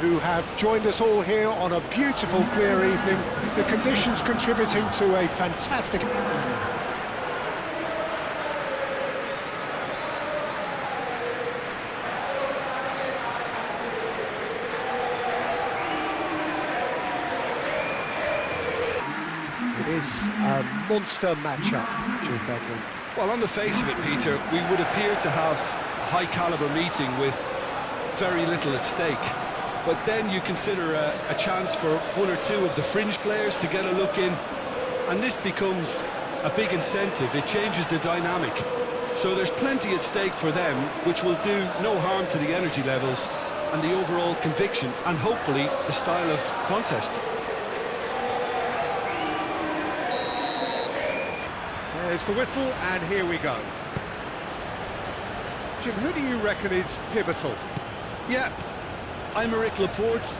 who have joined us all here on a beautiful, clear evening. The conditions contributing to a fantastic... It is a monster matchup, Jim Beglin. Well, on the face of it, Peter, we would appear to have a high-caliber meeting with very little at stake. But then you consider a chance for one or two of the fringe players to get a look in, and this becomes a big incentive. It changes the dynamic. So there's plenty at stake for them, which will do no harm to the energy levels and the overall conviction, and hopefully the style of contest. There's the whistle, and here we go. Jim, who do you reckon is pivotal? Yeah, Aymeric Laporte.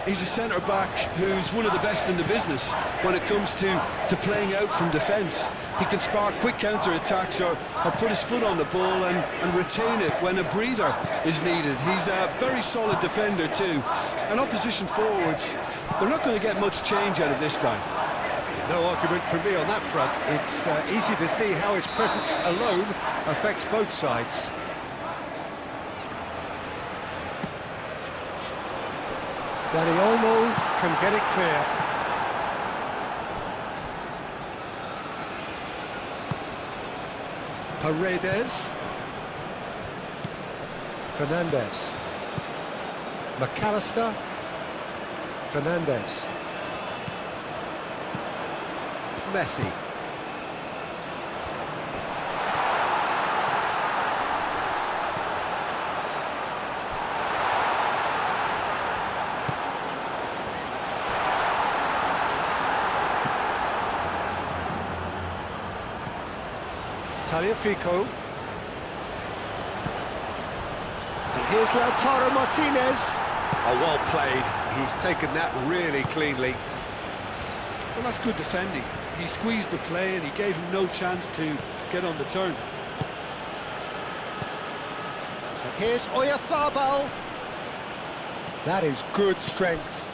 He's a centre-back who's one of the best in the business when it comes to playing out from defence. He can spark quick counter-attacks or put his foot on the ball and retain it when a breather is needed. He's a very solid defender too. And opposition forwards, they're not going to get much change out of this guy. No argument from me on that front. It's easy to see how his presence alone affects both sides. Dani Olmo can get it clear. Paredes. Fernandez. McAllister. Fernandez. Messi. Tagliafico. And here's Lautaro Martinez. Oh, well played. He's taken that really cleanly. Well, that's good defending. He squeezed the play and he gave him no chance to get on the turn. And here's Oyarzabal. That is good strength.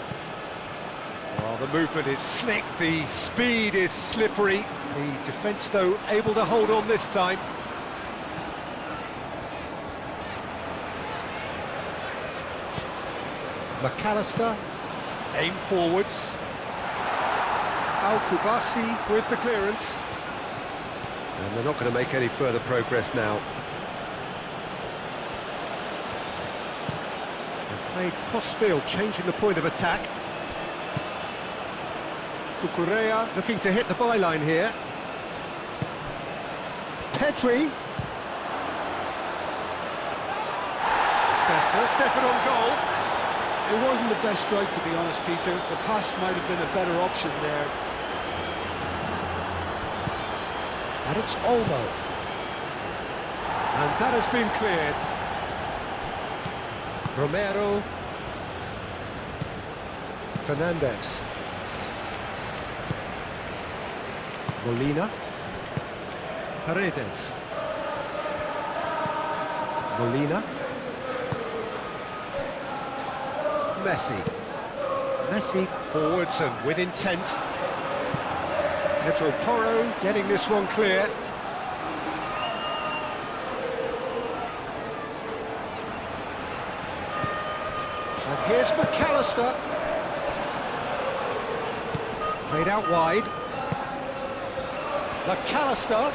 Well, the movement is slick, the speed is slippery. The defence, though, able to hold on this time. McAllister, aim forwards. Al-Kubasi with the clearance. And they're not going to make any further progress now. They played cross-field, changing the point of attack. Cucurella looking to hit the byline here. Pedri. Stefan on goal. It wasn't the best strike, to be honest, Peter. The pass might have been a better option there. And it's Olmo. And that has been cleared. Romero. Fernandez. Molina. Paredes. Molina. Messi forwards and with intent. Pedro Porro getting this one clear. And here's McAllister. Played out wide. McAllister.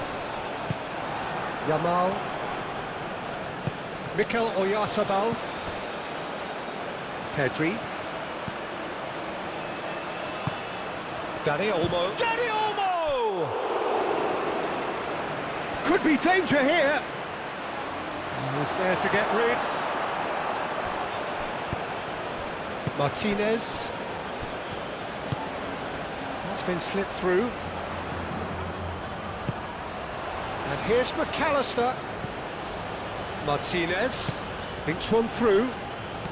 Yamal. Mikel Oyarzabal. Pedri. Dani Olmo. Dani Olmo! Could be danger here. He's there to get rid. Martinez. That's been slipped through. And here's McAllister. Martinez. Thinks one through.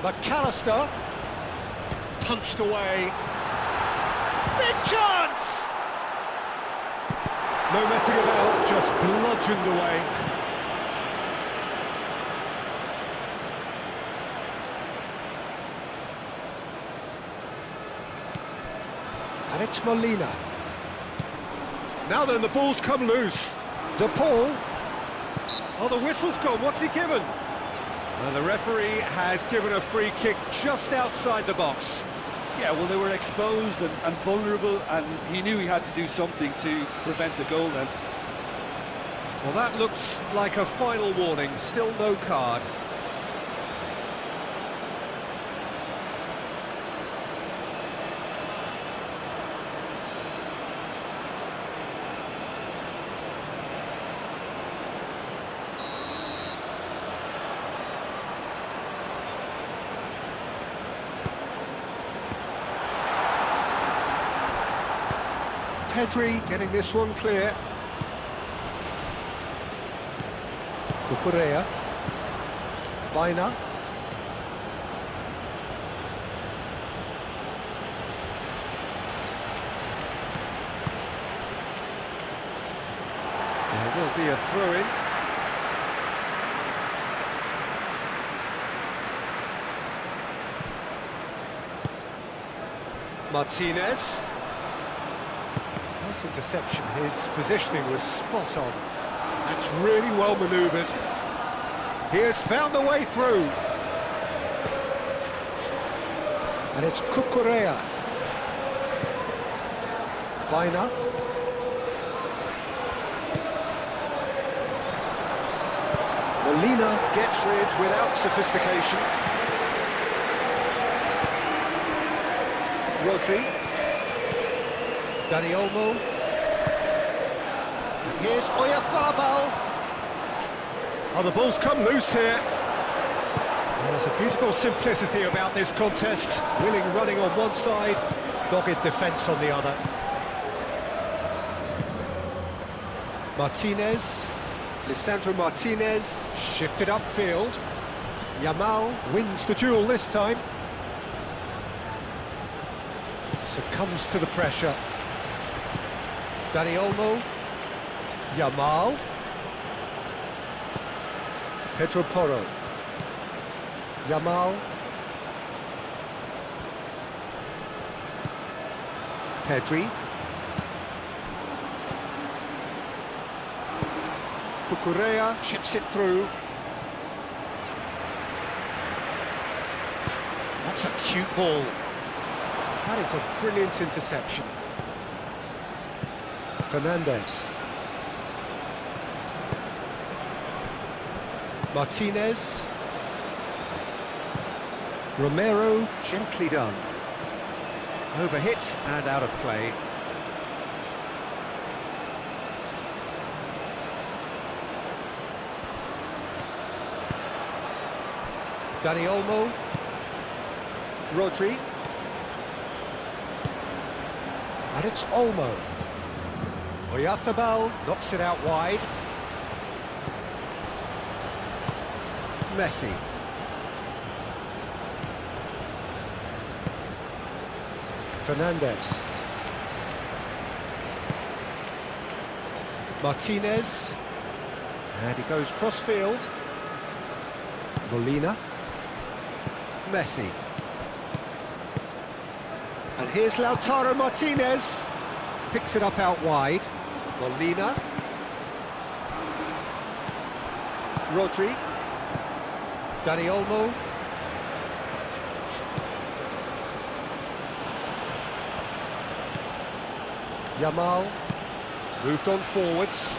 McAllister. Punched away. Big chance! No messing about, just bludgeoned away. And it's Molina. Now then, the ball's come loose. De Paul. Oh, the whistle's gone. What's he given? And the referee has given a free kick just outside the box. Yeah, well, they were exposed and vulnerable, and he knew he had to do something to prevent a goal then. Well, that looks like a final warning. Still no card. Pedri getting this one clear. Cucurella. Baina. There will be a throw-in. Martinez. Nice interception. His positioning was spot on. That's really well manoeuvred. He has found a way through. And it's Cucurella. Baina. Molina gets rid without sophistication. Rodri. Dani Olmo. Here's Oyarzabal. Oh, the ball's come loose here. There's a beautiful simplicity about this contest. Willing running on one side, dogged defence on the other. Martinez. Lisandro Martinez shifted upfield. Yamal wins the duel this time. Succumbs to the pressure. Dani Olmo. Yamal. Pedro Porro. Yamal. Pedri. Cucurella chips it through. That's a cute ball. That is a brilliant interception. Fernandez. Martinez. Romero, gently done. Overhit and out of play. Dani Olmo. Rodri. And it's Olmo. Oyarzabal knocks it out wide. Messi. Fernandez. Martinez. And he goes cross-field. Molina. Messi. And here's Lautaro Martinez. Picks it up out wide. Molina. Rodri. Dani Olmo. Yamal. Moved on forwards.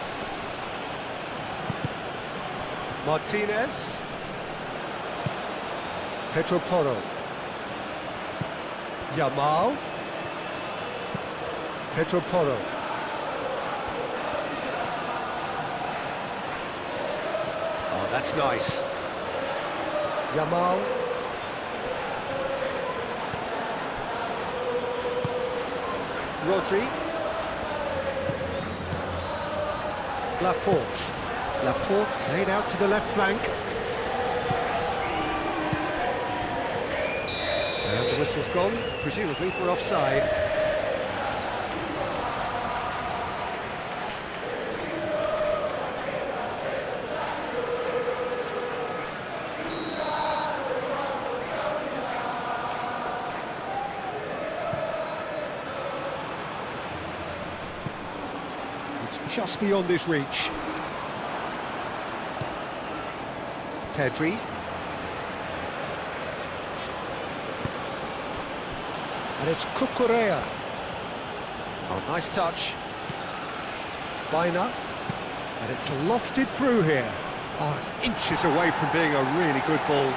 Martinez. Pedro Porro. Yamal. Pedro Porro. Oh, that's nice. Yamal. Rodri. Laporte. Laporte played out to the left flank. And the whistle's gone, presumably for offside. just beyond his reach. Pedri. And it's Cucurella. Oh, nice touch. Baina. And it's lofted through here. Oh, it's inches away from being a really good ball.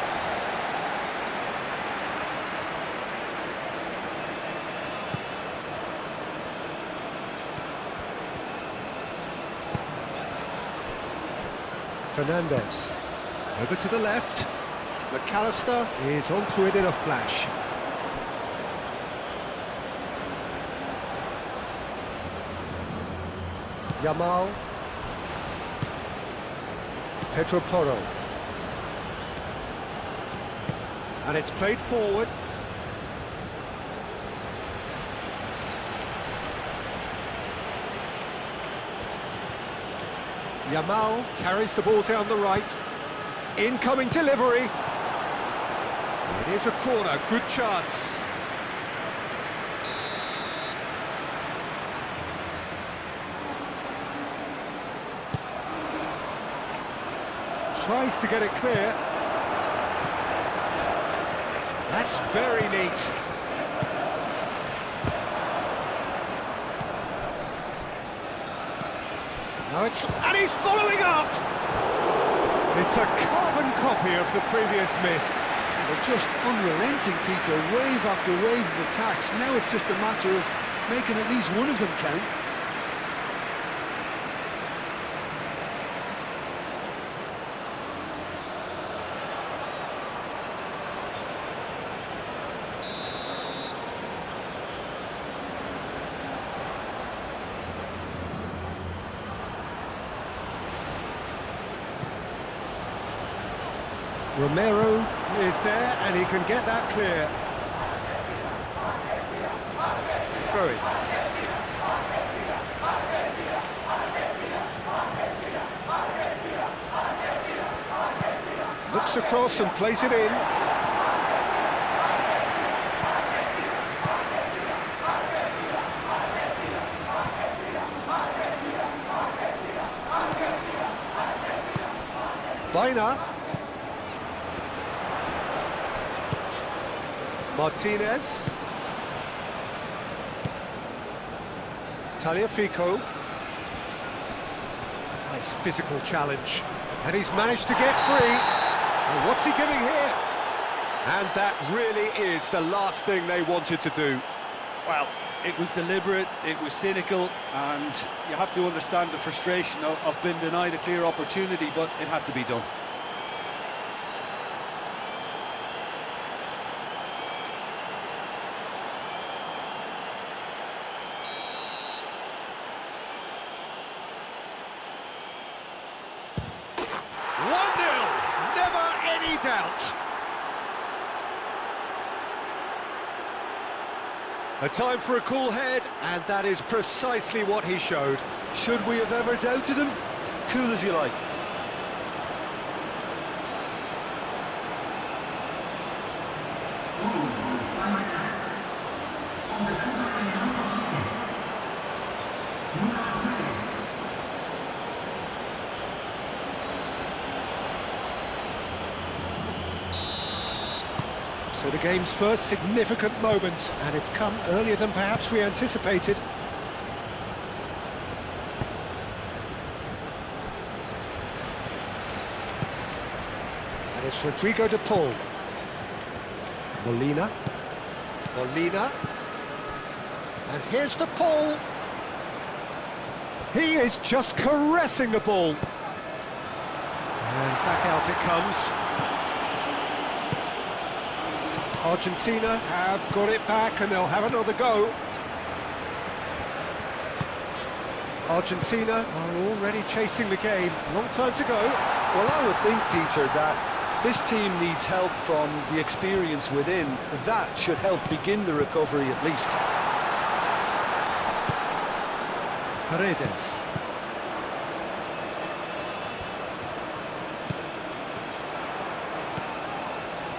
Fernandez. Over to the left. McAllister is onto it in a flash. Yamal. Pedro Porro. And it's played forward. Yamal carries the ball down the right. Incoming delivery. It is a corner, good chance. Tries to get it clear. That's very neat. Now and he's following up! It's a carbon copy of the previous miss. They're just unrelenting, Peter, wave after wave of attacks. Now it's just a matter of making at least one of them count. Romero is there, and he can get that clear. Throw it. Looks across and plays it in. Baina. Martinez. Tagliafico. Nice physical challenge. And he's managed to get free. And what's he giving here? And that really is the last thing they wanted to do. Well, it was deliberate, it was cynical, and you have to understand the frustration of being denied a clear opportunity, but it had to be done. Never any doubt. A time for a cool head, and that is precisely what he showed. Should we have ever doubted him? Cool as you like. So the game's first significant moment, and it's come earlier than perhaps we anticipated. And it's Rodrigo de Paul. Molina. And here's de Paul. He is just caressing the ball. And back out it comes. Argentina have got it back, and they'll have another go. Argentina are already chasing the game. Long time to go. Well, I would think, Peter, that this team needs help from the experience within. That should help begin the recovery at least. Paredes.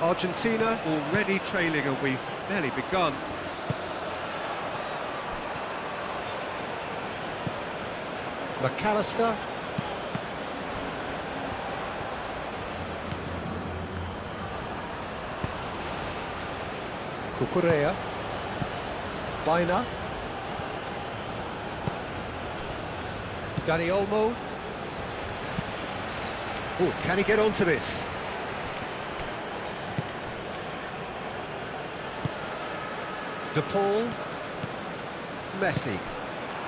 Argentina already trailing, and we've barely begun. McAllister. Cucurella. Baina. Dani Olmo. Oh, can he get onto this? De Paul. Messi.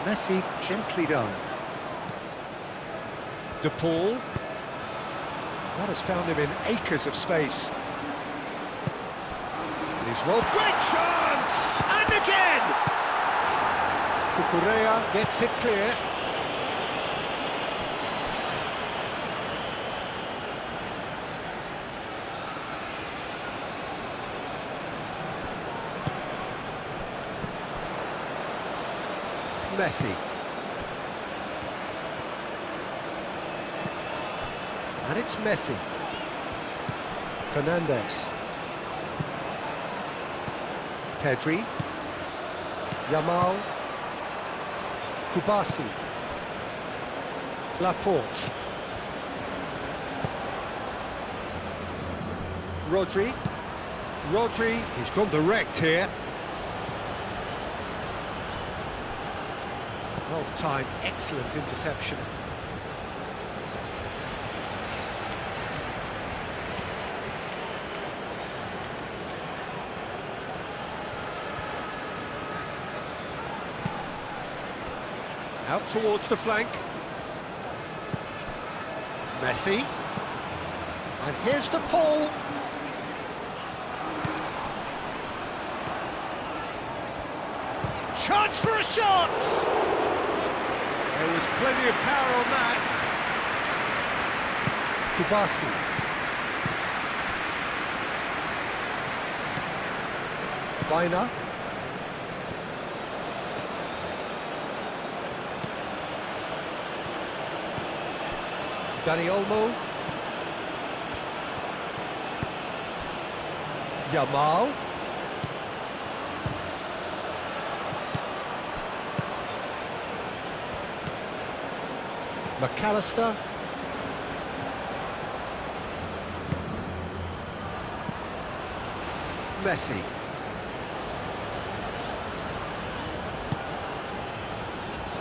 Messi gently done. De Paul. That has found him in acres of space. It is well. Great chance! And again! Cucurella gets it clear. Messi. And it's Messi. Fernandez. Pedri. Yamal. Kubasi. Laporte. Rodri. Rodri. He's gone direct here. Well timed, excellent interception. Out towards the flank. Messi. And here's the Paul. Chance for a shot! There was plenty of power on that. Kubasi. Baina. Dani Olmo. Yamal. McAllister. Messi.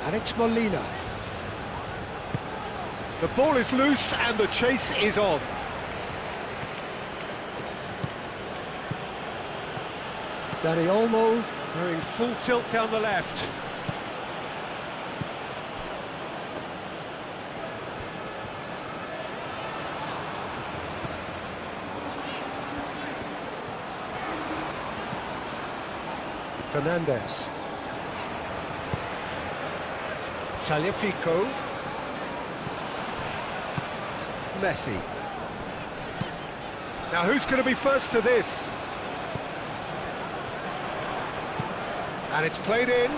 And it's Molina. The ball is loose and the chase is on. Dani Olmo going full tilt down the left. Fernandez. Tagliafico. Messi. Now who's going to be first to this? And it's played in.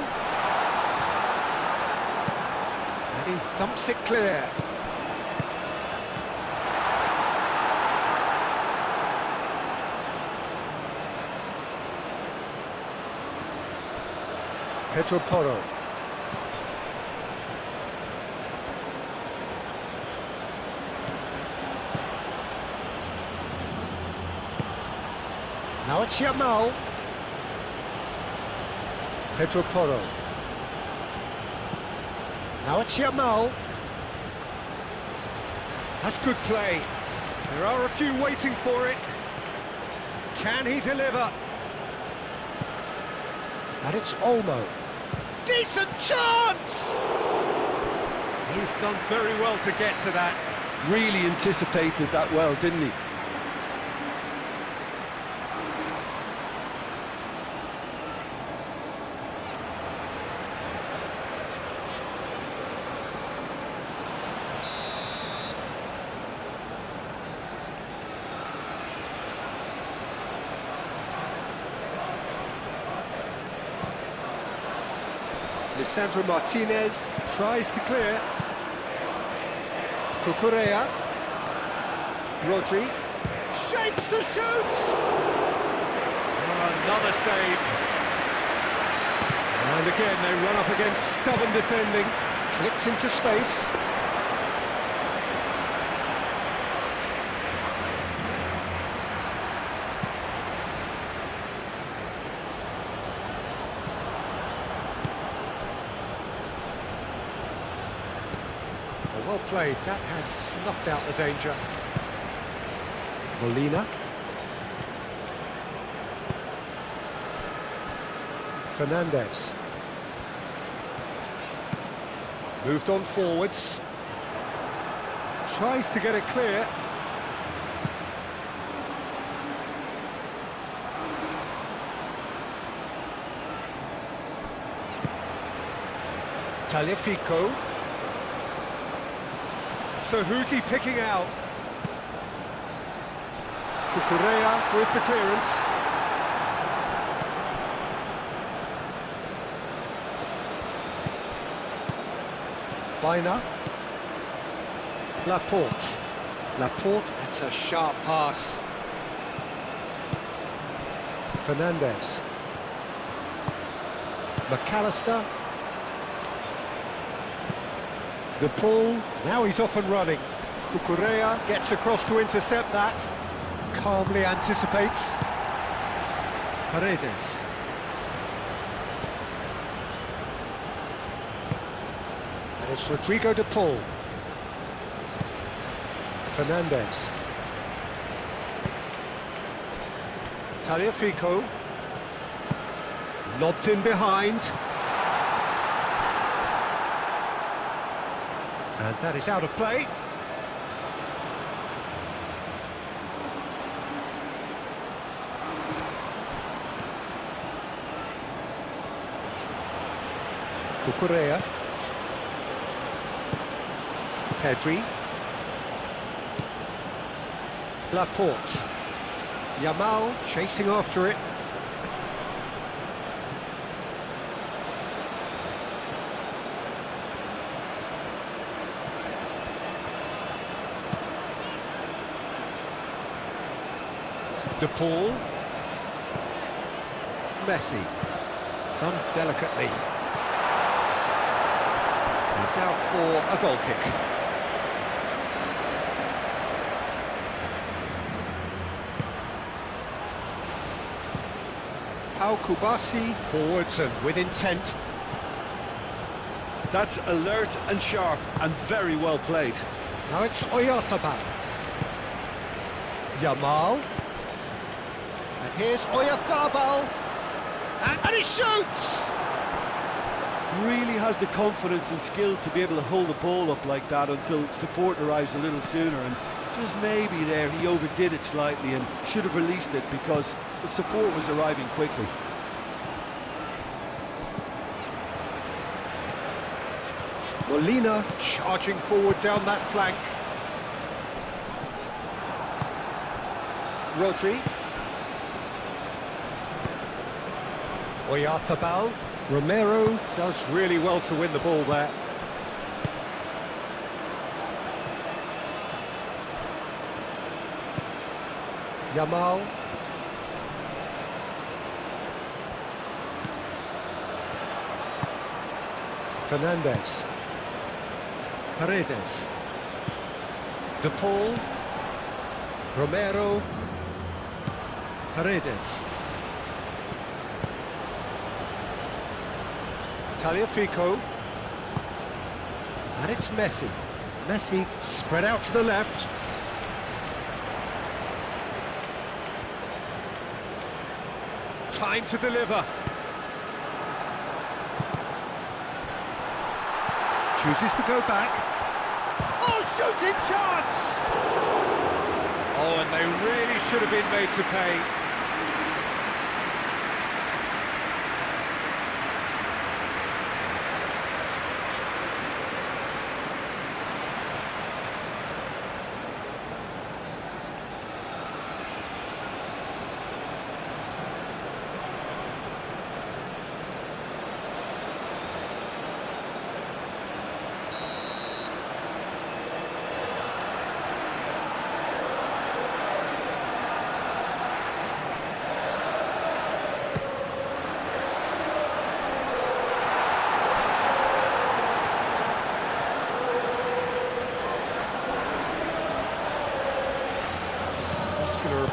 And he thumps it clear. Pedro Porro. Now it's Yamal. Pedro Porro. Now it's Yamal. That's good play. There are a few waiting for it. Can he deliver? And it's Olmo. Decent chance! He's done very well to get to that. Really anticipated that well, didn't he? Lisandro Martinez tries to clear. Cucurella. Rodri. Shapes to shoot! Another save. And again, they run up against stubborn defending. Clipped into space. Well played, that has snuffed out the danger. Molina. Fernandez. Moved on forwards. Tries to get it clear. Tagliafico. So who's he picking out? Cucurella with the clearance. Baina. Laporte. Laporte, that's a sharp pass. Fernandez. McAllister. The pull, now he's off and running. Cucurella gets across to intercept that. Calmly anticipates. Paredes. And it's Rodrigo de Paul. Fernandez. Tagliafico. Lobbed in behind. And that is out of play. Cucurella. Pedri. Laporte. Yamal chasing after it. De Paul. Messi. Done delicately. It's out for a goal kick. Pau Kubasi forwards and with intent. That's alert and sharp and very well played. Now it's Oyarzabal. Yamal. And here's Oyarzabal. And he shoots! Really has the confidence and skill to be able to hold the ball up like that until support arrives a little sooner, and just maybe there he overdid it slightly and should have released it because the support was arriving quickly. Molina charging forward down that flank. Rodri. Oyarzabal. Romero does really well to win the ball there. Yamal. Fernandez. Paredes. De Paul. Romero. Paredes. Tagliafico. And it's Messi. Messi spread out to the left. Time to deliver. Chooses to go back. Oh, shooting chance! Oh, and they really should have been made to pay.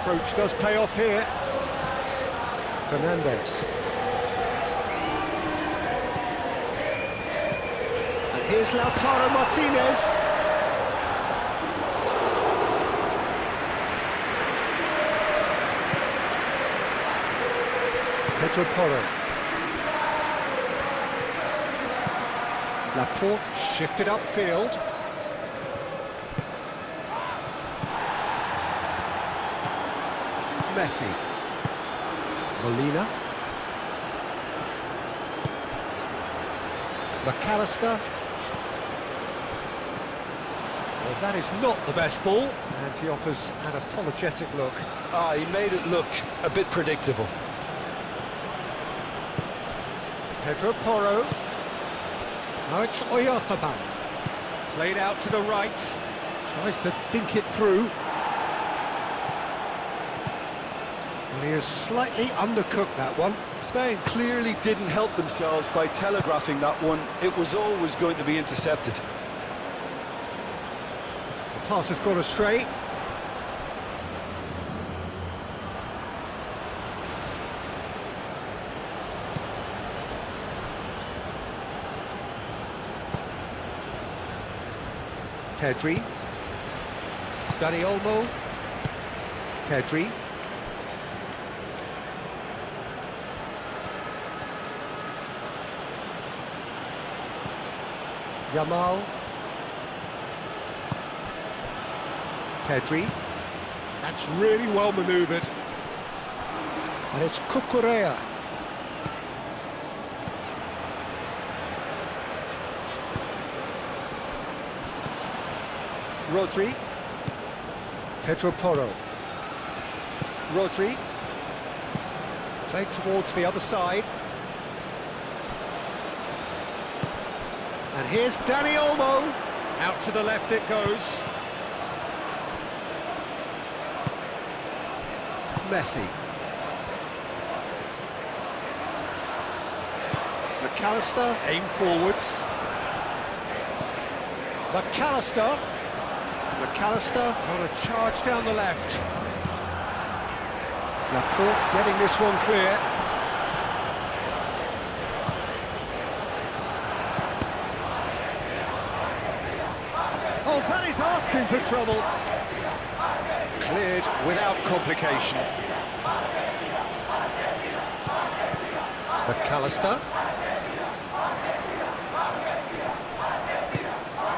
approach does pay off here. Fernandez. And here's Lautaro Martinez. Pedro Porro. Laporte shifted upfield. Messi. Molina. McAllister. Well, that is not the best ball, and he offers an apologetic look. He made it look a bit predictable. Pedro Porro. Now it's Oyarzabal. Played out to the right. Tries to dink it through. And he has slightly undercooked that one. Spain clearly didn't help themselves by telegraphing that one. It was always going to be intercepted. The pass has gone astray. Pedri. Dani Olmo. Pedri. Yamal. Pedri. That's really well manoeuvred. And it's Cucurella. Rodri. Pedro Porro. Rodri. Played towards the other side. And here's Dani Olmo. Out to the left it goes. Messi. McAllister, aim forwards. McAllister. McAllister on a charge down the left. Laporte getting this one clear. Oh, that is asking for trouble. Cleared without complication. McAllister.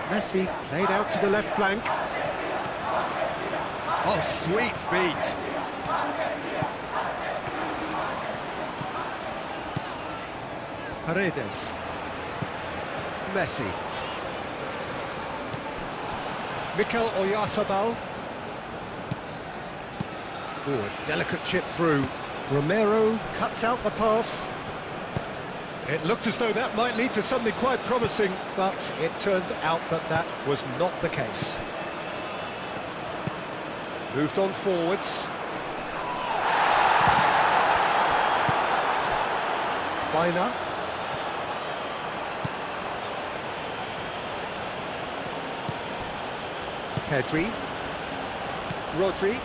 Messi played out to the left flank. Oh, sweet feet. Paredes. Messi. Mikel Oyarzabal. Oh, a delicate chip through. Romero cuts out the pass. It looked as though that might lead to something quite promising, but it turned out that that was not the case. Moved on forwards. Baina. Pedri. Rodri.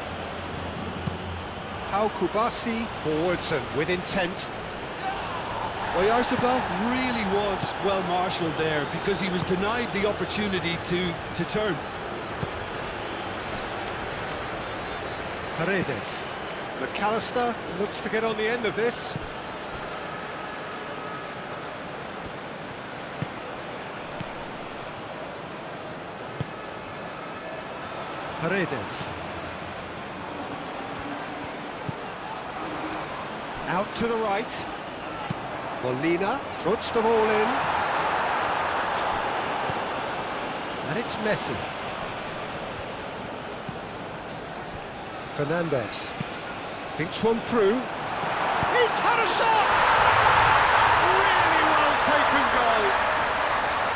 Pau Kubasi, forwards and with intent. Oyarzabal really was well marshalled there because he was denied the opportunity to turn. Paredes. McAllister looks to get on the end of this. Paredes. Out to the right. Molina puts the ball in. And it's Messi. Fernandez. Thinks one through. He's had a shot! Really well taken goal.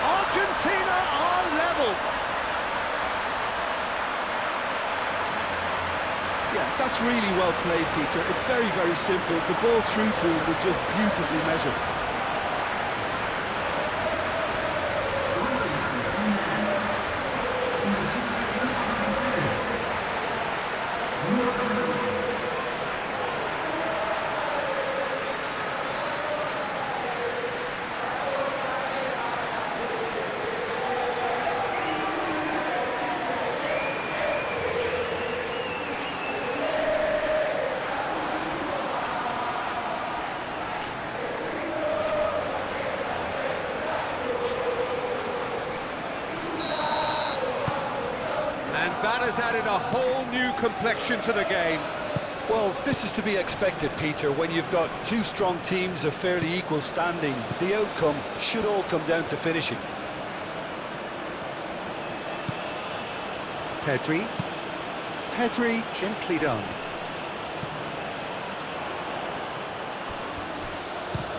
Argentina are level. Yeah, that's really well played, Peter. It's very, very simple. The ball through to him was just beautifully measured. has added a whole new complexion to the game. Well, this is to be expected, Peter. When you've got two strong teams of fairly equal standing, the outcome should all come down to finishing. Pedri. Pedri, gently done.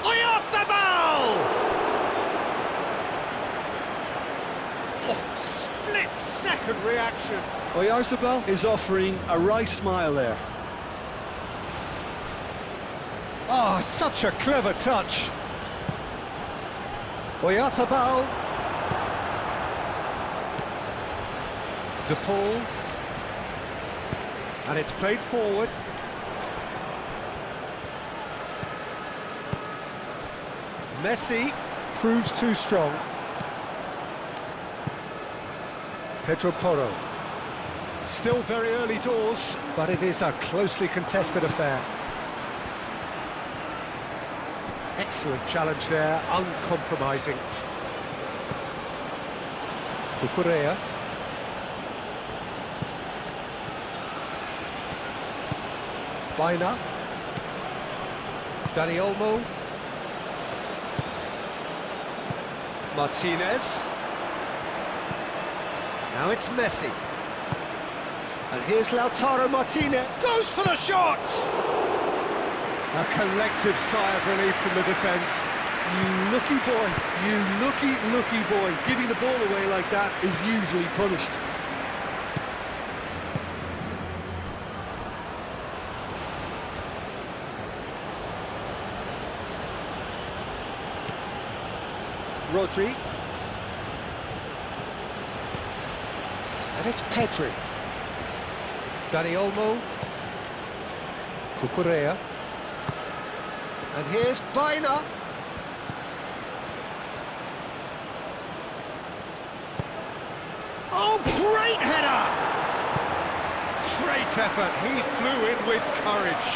Oyarzabal! Oh, split-second reaction. Oyarzabal is offering a wry smile there. Oh, such a clever touch. Oyarzabal. De Paul. And it's played forward. Messi proves too strong. Pedro Porro. Still very early doors, but it is a closely contested affair. Excellent challenge there, uncompromising. Cucurella. Baina. Dani Olmo. Martinez. Now it's Messi. And here's Lautaro Martinez. Goes for the shot! A collective sigh of relief from the defence. You lucky boy, you lucky boy. Giving the ball away like that is usually punished. Rodri. And it's Pedri. Dani Olmo. Cucurella. And here's Baina. Oh, great header! Great effort. He flew in with courage.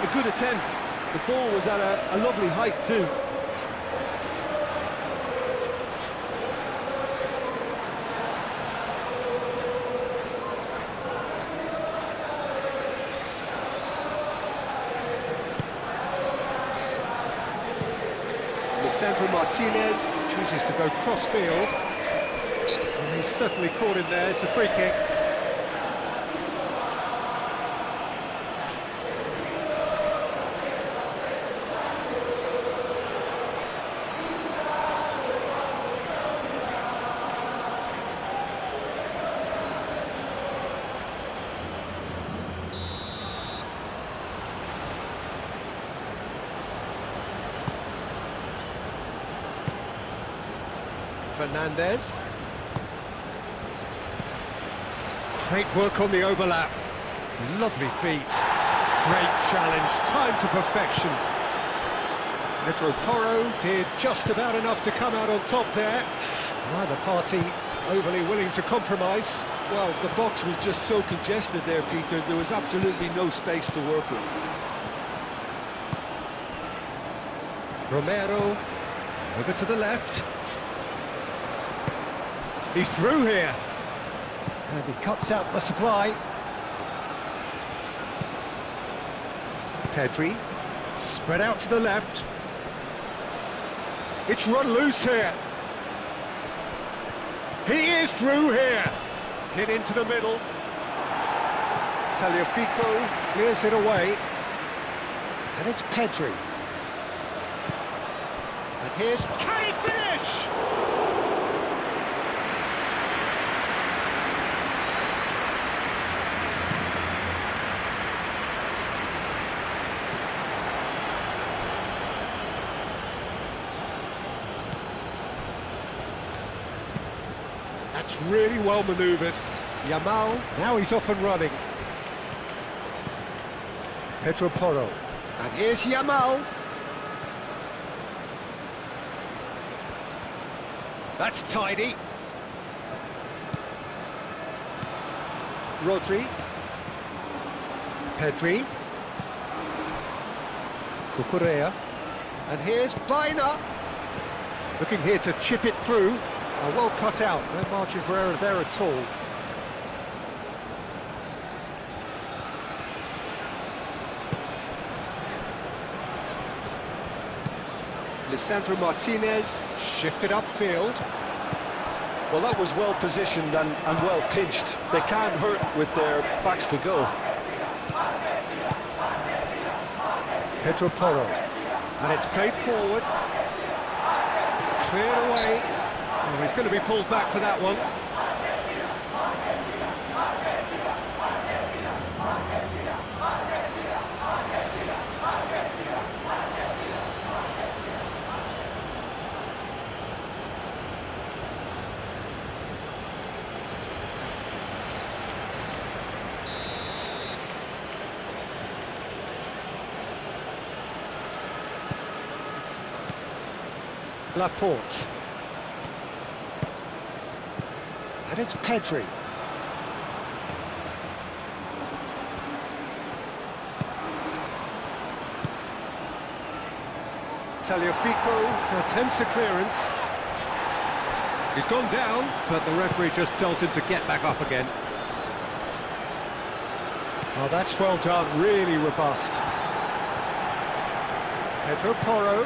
A good attempt. The ball was at a lovely height too. Lisandro Martinez chooses to go cross-field. And he's certainly caught him there. It's a free kick. Fernandez. Great work on the overlap. Lovely feet. Great challenge. Time to perfection. Pedro Porro did just about enough to come out on top there. Neither party overly willing to compromise. Well, the box was just so congested there, Peter. There was absolutely no space to work with. Romero over to the left. He's through here. And he cuts out the supply. Pedri, spread out to the left. It's run loose here. He is through here. Hit into the middle. Tagliafico clears it away. And it's Pedri. And here's... Can he finish? That's really well manoeuvred. Yamal, now he's off and running. Pedro Porro. And here's Yamal. That's tidy. Rodri. Pedri. Cucurella. And here's Baina. Looking here to chip it through. Well cut out, no margin for error there at all. Lisandro Martinez, shifted upfield. Well, that was well positioned and well pinched. They can't hurt with their backs to goal. Pedro Porro, and it's played forward. Cleared away. Oh, he's going to be pulled back for that one. Laporte. And it's Pedri. Tagliafico attempts a clearance. He's gone down, but the referee just tells him to get back up again. Oh, that's well done, really robust. Pedro Porro.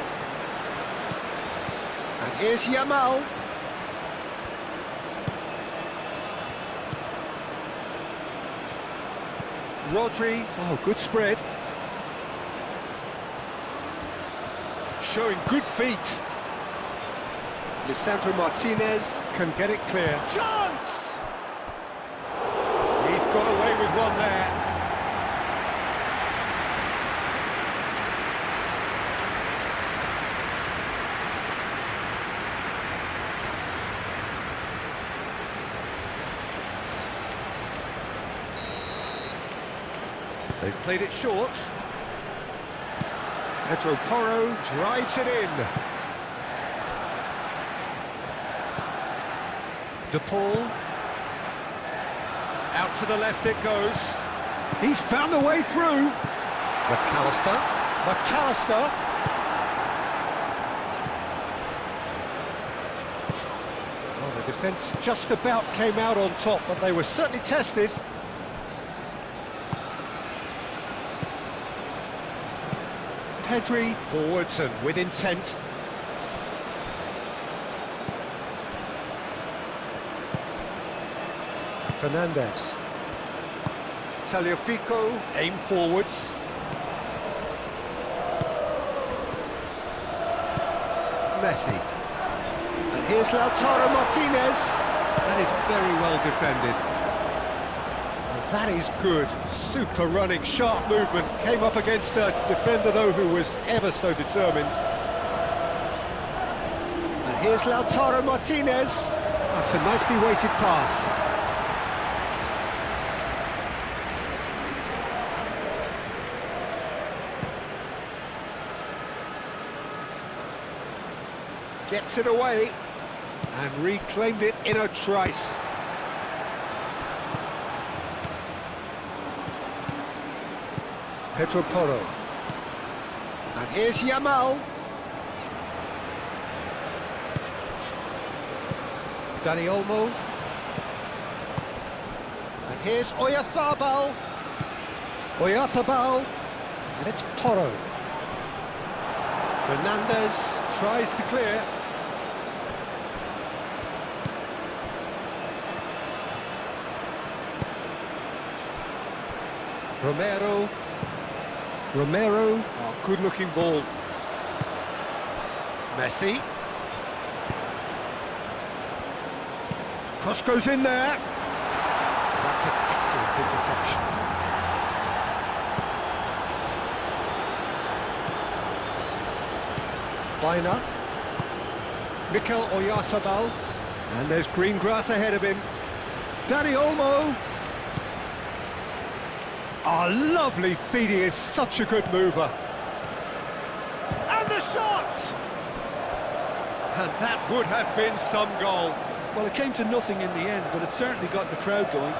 And here's Yamal. Rodri, oh, good spread. Showing good feet. Lisandro Martinez can get it clear. Chance! He's got away with one there. They've played it short. Pedro Porro drives it in. De Paul. Out to the left it goes. He's found a way through. McAllister. Well, the defence just about came out on top, but they were certainly tested. Pedri forwards and with intent. Fernandez. Tagliafico, aim forwards. Messi. And here's Lautaro Martinez. That is very well defended. And that is good. Super running, sharp movement. Came up against a defender, though, who was ever so determined. And here's Lautaro Martinez. That's a nicely weighted pass. Gets it away and reclaimed it in a trice. Pedro Porro. And here's Yamal. Dani Olmo. And here's Oyarzabal. And it's Porro. Fernandez tries to clear. Romero, oh, good-looking ball. Messi. Cross goes in there. That's an excellent interception. Baina. Mikel Oyarzabal. And there's green grass ahead of him. Dani Olmo. Oh, lovely feet, he is such a good mover. And the shot! And that would have been some goal. Well, it came to nothing in the end, but it certainly got the crowd going.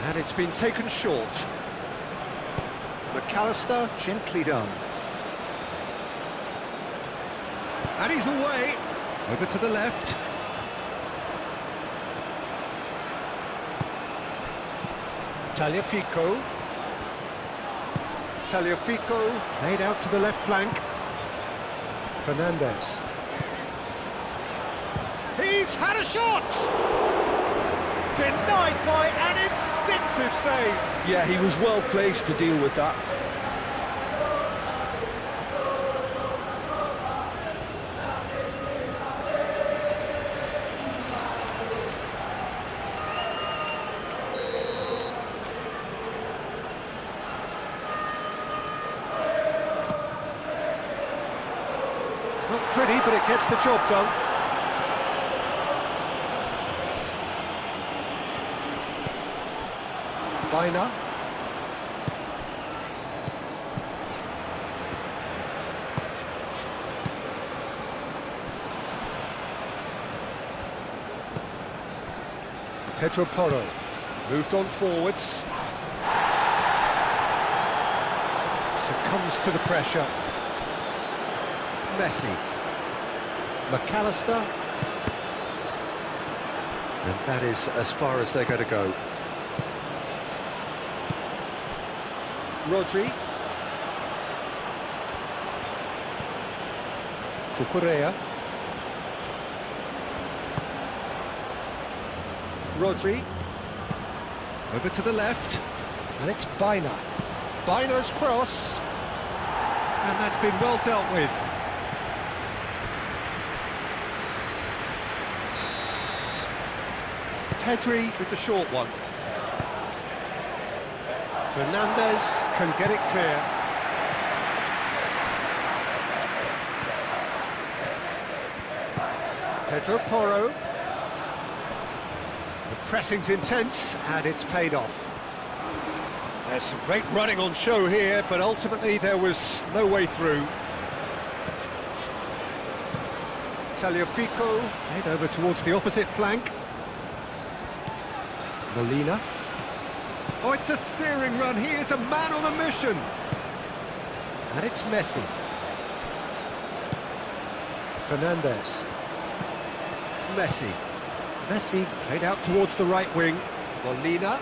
And it's been taken short. McAllister, gently done. And he's away. Over to the left. Tagliafico. Tagliafico played out to the left flank. Fernandez. He's had a shot! Denied by an instinctive save. Yeah, he was well placed to deal with that. Not pretty, but it gets the job done. Bina. Pedro Porro moved on forwards. Succumbs to the pressure. Messi. McAllister. And that is as far as they're going to go. Rodri. Cucurella. Rodri. Over to the left. And it's Bina. Bina's cross. And that's been well dealt with. Pedri with the short one. Fernandez can get it clear. Pedro Porro. The pressing's intense and it's paid off. There's some great running on show here, but ultimately there was no way through. Tagliafico played over towards the opposite flank. Molina. Oh, it's a searing run. He is a man on a mission. And it's Messi. Fernandez. Messi. Messi played out towards the right wing. Molina.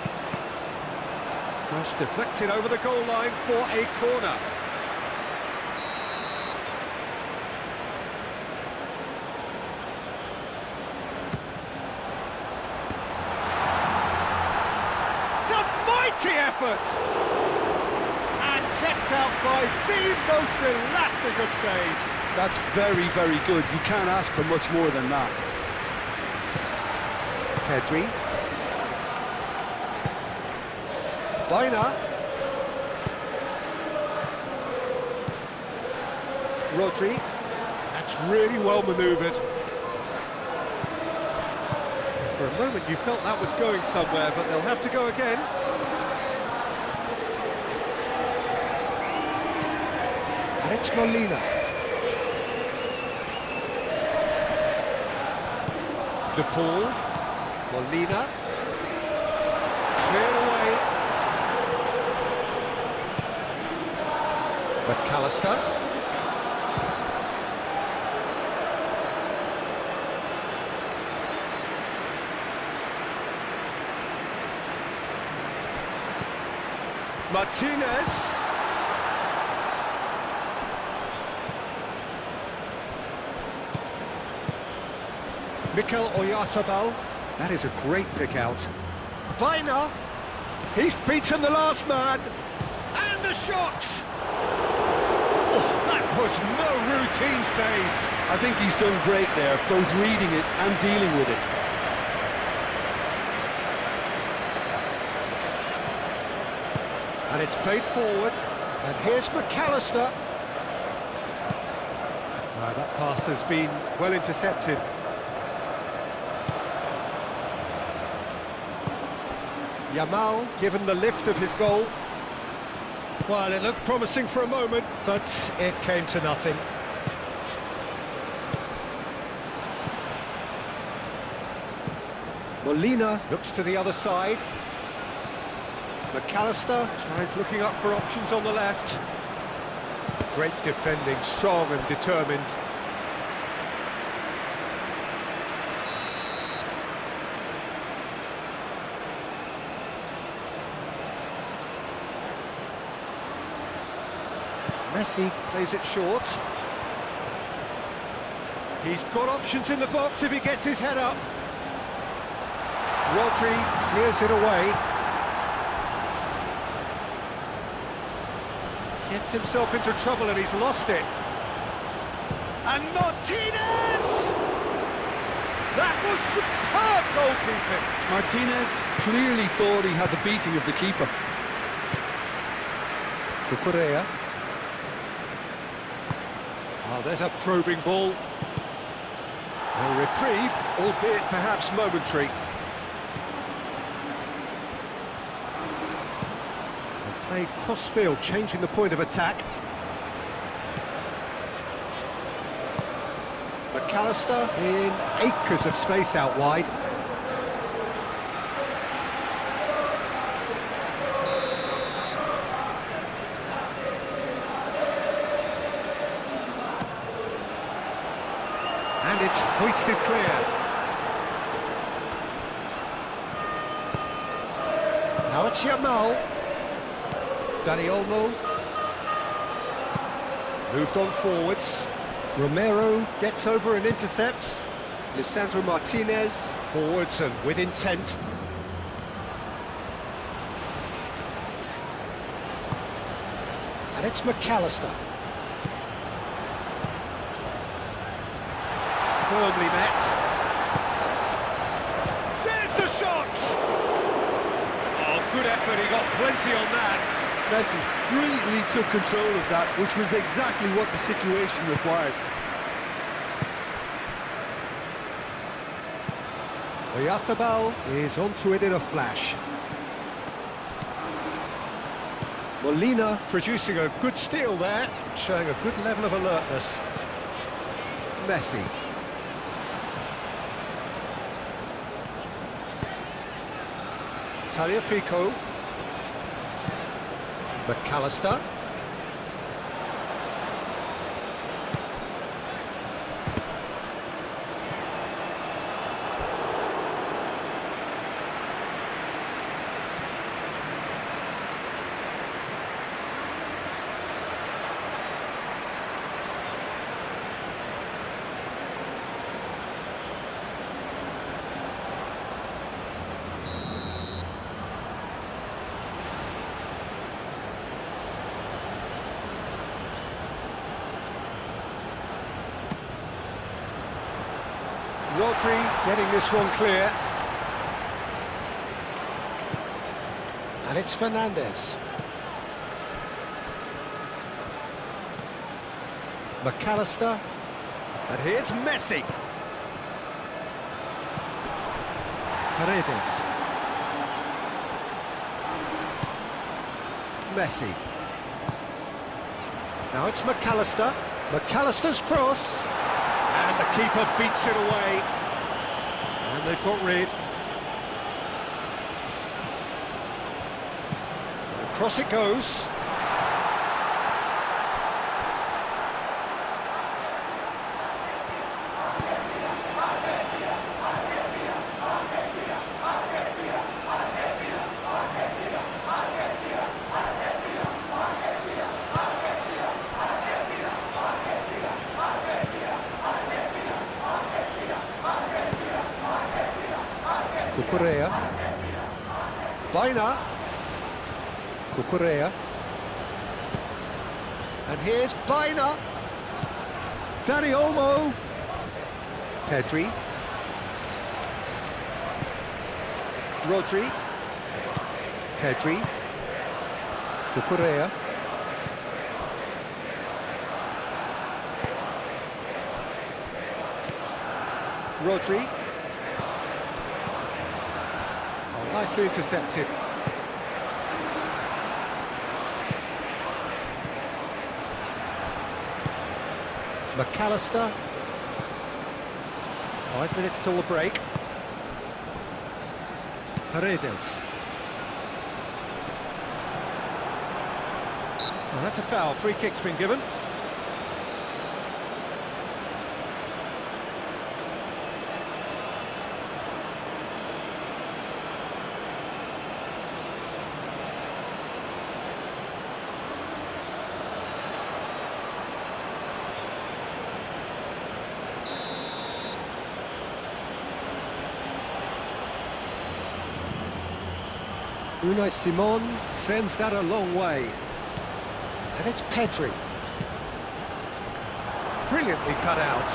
Cross deflected over the goal line for a corner. Effort and kept out by the most elastic of saves. That's very, very good. You can't ask for much more than that. Pedri. Bina. Rodri. That's really well manoeuvred. For a moment you felt that was going somewhere, but they'll have to go again. It's Molina. De Paul. Molina. Cleared away. McAllister. Martinez. Mikel Oyarzabal. That is a great pick out. Bina. He's beaten the last man. And the shot. Oh, that was no routine save. I think he's done great there, both reading it and dealing with it. And it's played forward. And here's McAllister. That pass has been well intercepted. Yamal given the lift of his goal. Well, it looked promising for a moment, but it came to nothing. Molina looks to the other side. McAllister tries looking up for options on the left. Great defending, strong and determined. Messi plays it short. He's got options in the box if he gets his head up. Rodri clears it away. Gets himself into trouble and he's lost it. And Martinez! That was superb goalkeeping. Martinez clearly thought he had the beating of the keeper. Cucurella. Oh, there's a probing ball. A reprieve, albeit perhaps momentary. And played cross-field, changing the point of attack. McAllister in acres of space out wide. And it's hoisted clear. Now it's Yamal. Dani Olmo. Moved on forwards. Romero gets over and intercepts. Lisandro Martinez forwards and with intent. And it's McAllister. Firmly met. There's the shot! Oh, good effort, he got plenty on that. Messi brilliantly took control of that, which was exactly what the situation required. Oyarzábal is onto it in a flash. Molina producing a good steal there, showing a good level of alertness. Messi. Tagliafico. McAllister. Rodri getting this one clear. And it's Fernandez. McAllister. And here's Messi. Paredes. Messi. Now it's McAllister. McAllister's cross. And the keeper beats it away. And they've got rid. Across it goes. Cucurella. Baina. Cucurella. And here's Baina. Dani Olmo. Pedri. Rodri. Pedri. Cucurella. Rodri. Nicely intercepted. McAllister. 5 minutes till the break. Paredes. Well, that's a foul. Free kick's been given. Unai Simon sends that a long way. And it's Pedri. Brilliantly cut out.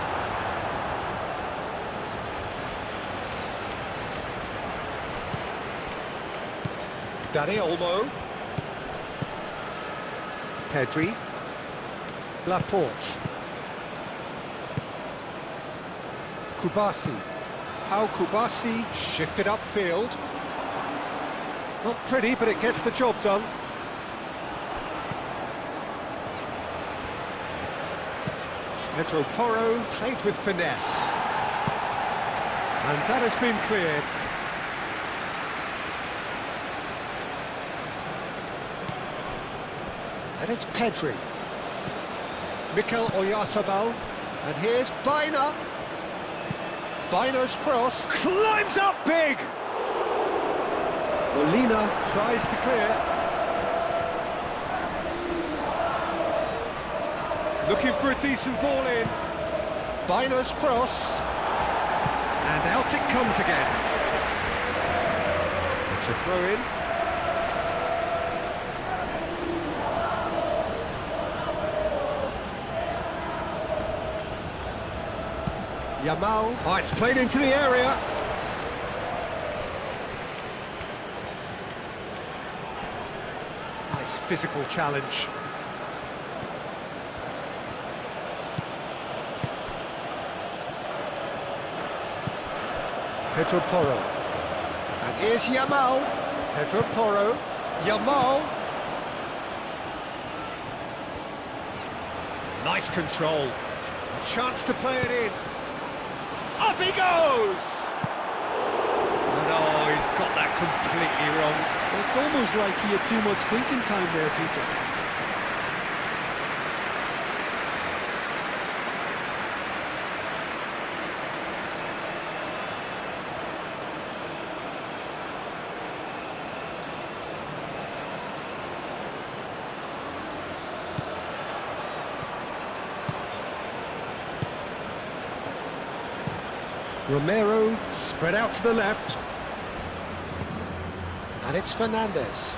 Dani Olmo. Pedri. Laporte. Kubasi. Pau Kubasi shifted upfield. Not pretty, but it gets the job done. Pedro Porro played with finesse. And that has been cleared. And it's Pedri. Mikel Oyarzabal. And here's Baina. Baina's cross. Climbs up big! Molina tries to clear. Looking for a decent ball in. Baina's cross. And out it comes again. It's a throw-in. Yamal. Oh, it's played into the area. Nice physical challenge. Pedro Porro. And here's Yamal. Pedro Porro. Yamal. Nice control. A chance to play it in. Up he goes! And oh, he's got that completely wrong. It's almost like he had too much thinking time there, Peter. Romero spread out to the left. And it's Fernandez.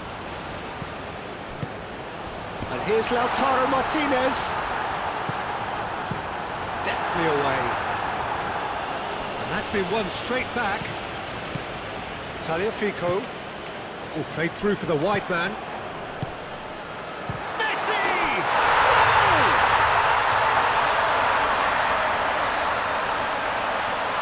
And here's Lautaro Martinez. Deftly away. And that's been won straight back. Tagliafico. Oh, played through for the wide man.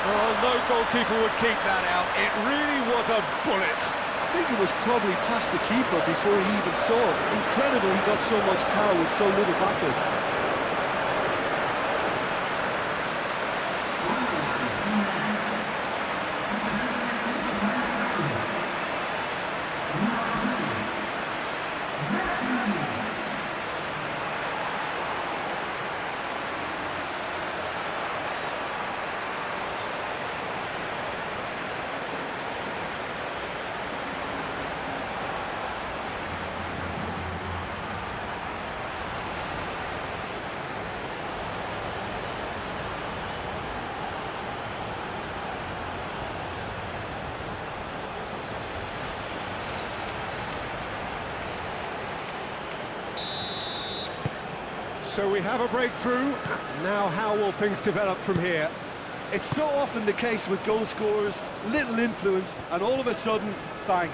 Oh, no goalkeeper would keep that out. It really was a bullet. I think it was probably past the keeper before he even saw it. Incredible he got so much power with so little backlift. So we have a breakthrough. Now how will things develop from here? It's so often the case with goal scorers, little influence, and all of a sudden, bang.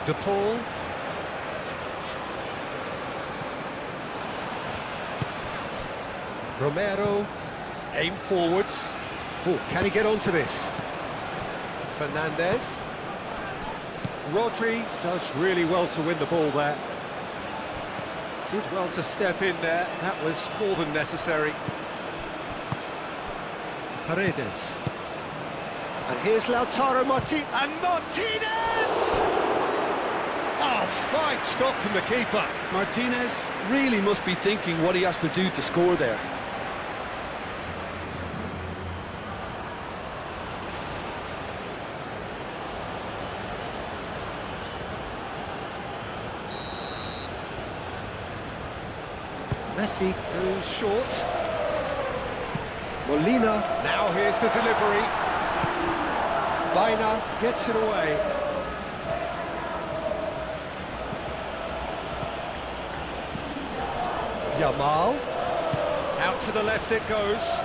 De Paul. Romero. Aim forwards. Oh, can he get onto this? Fernandez. Rodri does really well to win the ball there. Did well to step in there. That was more than necessary. Paredes. And here's Lautaro Martinez. And Martinez! Oh, fine stop from the keeper. Martinez really must be thinking what he has to do to score there. Messi goes short. Molina, now here's the delivery. Baina gets it away. Yamal, out to the left it goes.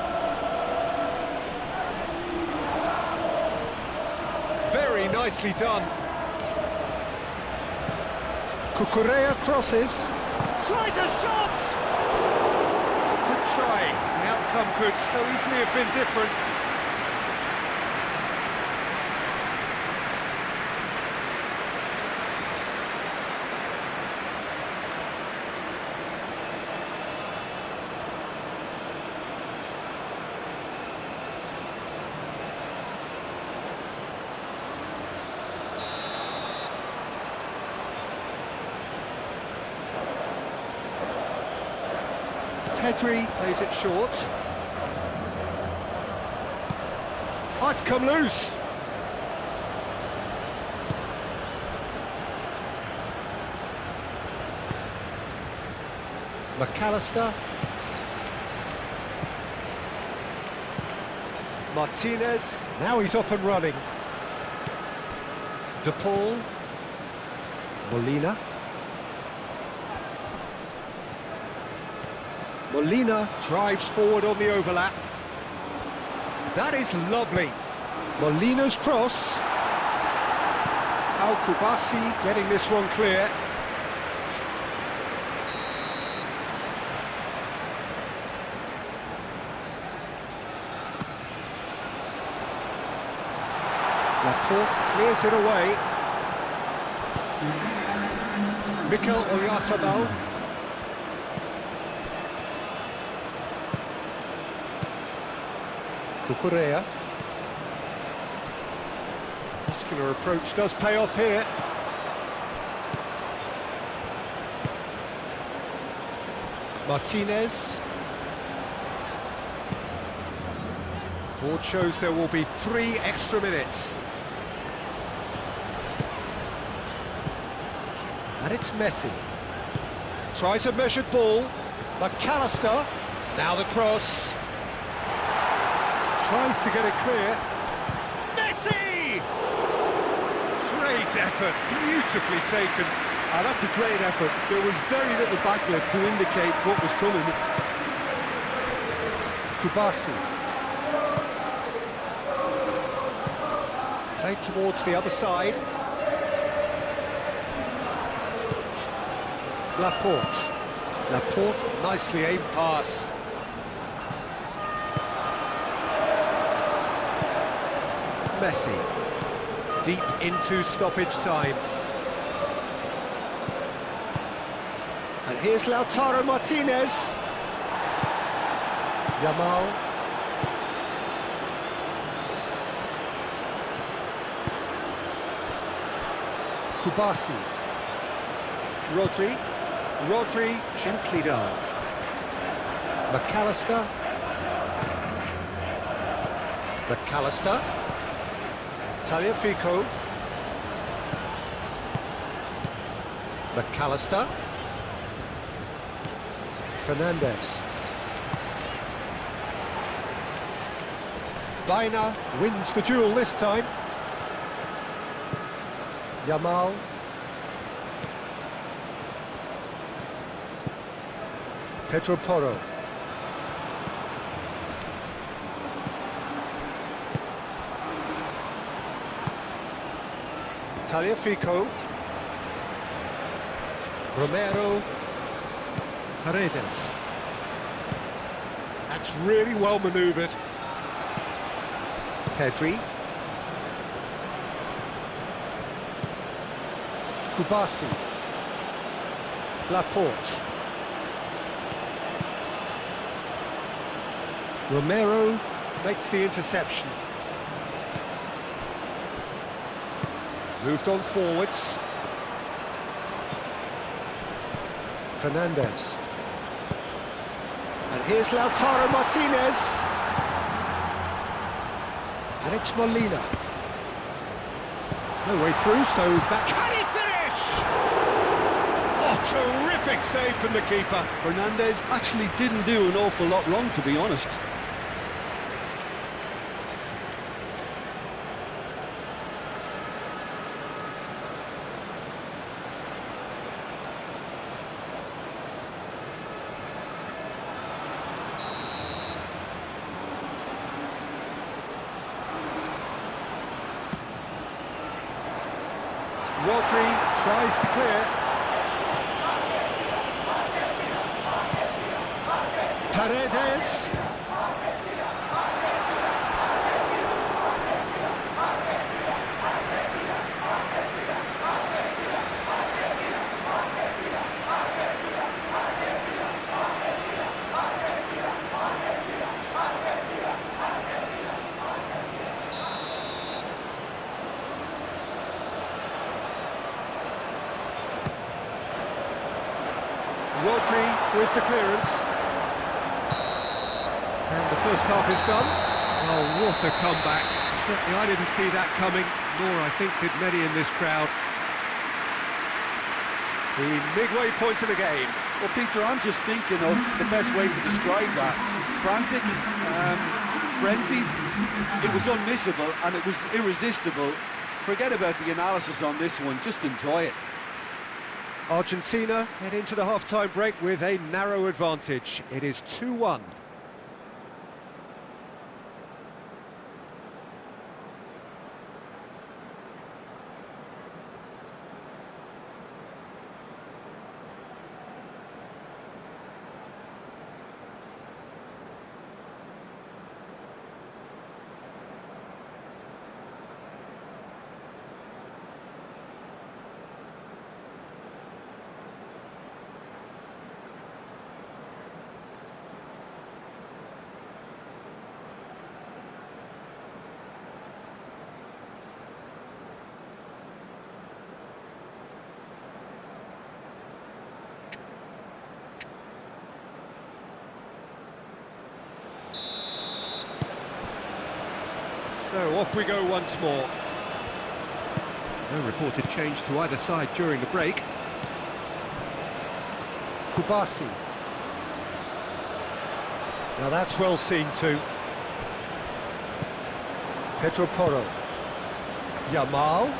Very nicely done. Cucurella crosses. Tries a shot! Good try. The outcome could so easily have been different. Pedri plays it short. Oh, it's come loose. McAllister. Martinez. Now he's off and running. De Paul. Molina. Molina drives forward on the overlap. That is lovely. Molina's cross. Al Kubasi getting this one clear. Laporte clears it away. Mikel Oyarzabal. Cucurella. Muscular approach does pay off here. Martinez. Board shows there will be 3 extra minutes. And it's Messi. Tries a measured ball. McAllister. Now the cross. Tries to get it clear. Messi! Great effort, beautifully taken. That's a great effort. There was very little backlift to indicate what was coming. Kubasi. Played towards the other side. Laporte. Laporte, nicely aimed pass. Messi, deep into stoppage time. And here's Lautaro Martinez. Yamal. Kubasi. Rodri gently down. McAllister. Tagliafico. McAllister. Fernandez. Baina wins the duel this time. Yamal. Pedro Porro. Tagliafico. Romero. Paredes. That's really well manoeuvred. Pedri. Kubasi. Laporte. Romero. makes the interception. Moved on forwards. Fernandez. And here's Lautaro Martinez. And it's Molina. No way through, so back. Can he finish? Oh, terrific save from the keeper. Fernandez actually didn't do an awful lot wrong, to be honest. Rodri tries to clear. Paredes. Rodri with the clearance. And the first half is done. Oh, what a comeback. Certainly I didn't see that coming, nor I think did many in this crowd. The midway point of the game. Well, Peter, I'm just thinking of the best way to describe that. Frantic, frenzied. It was unmissable and it was irresistible. Forget about the analysis on this one, just enjoy it. Argentina head into the half-time break with a narrow advantage. It is 2-1. So off we go once more. No reported change to either side during the break. Kubasi. Now that's well seen too. Pedro Porro. Yamal.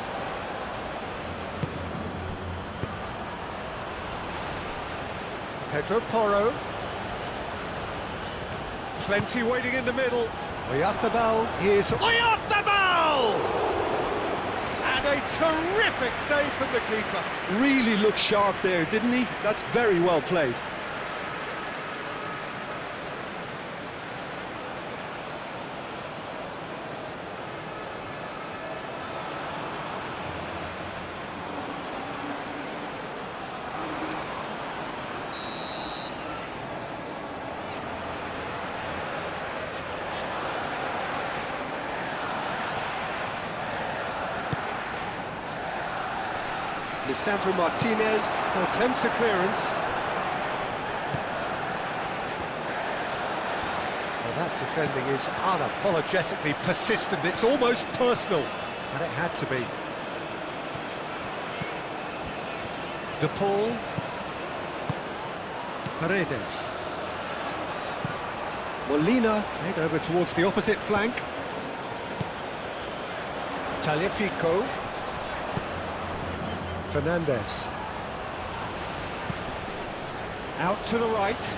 Pedro Porro. Plenty waiting in the middle. Oyarzabal, here's Oyarzabal! And a terrific save from the keeper. Really looked sharp there, didn't he? That's very well played. Lisandro Martinez attempts a clearance. Well, that defending is unapologetically persistent. It's almost personal, and it had to be. De Paul. Paredes. Molina played over towards the opposite flank. Tagliafico. Fernandez. Out to the right.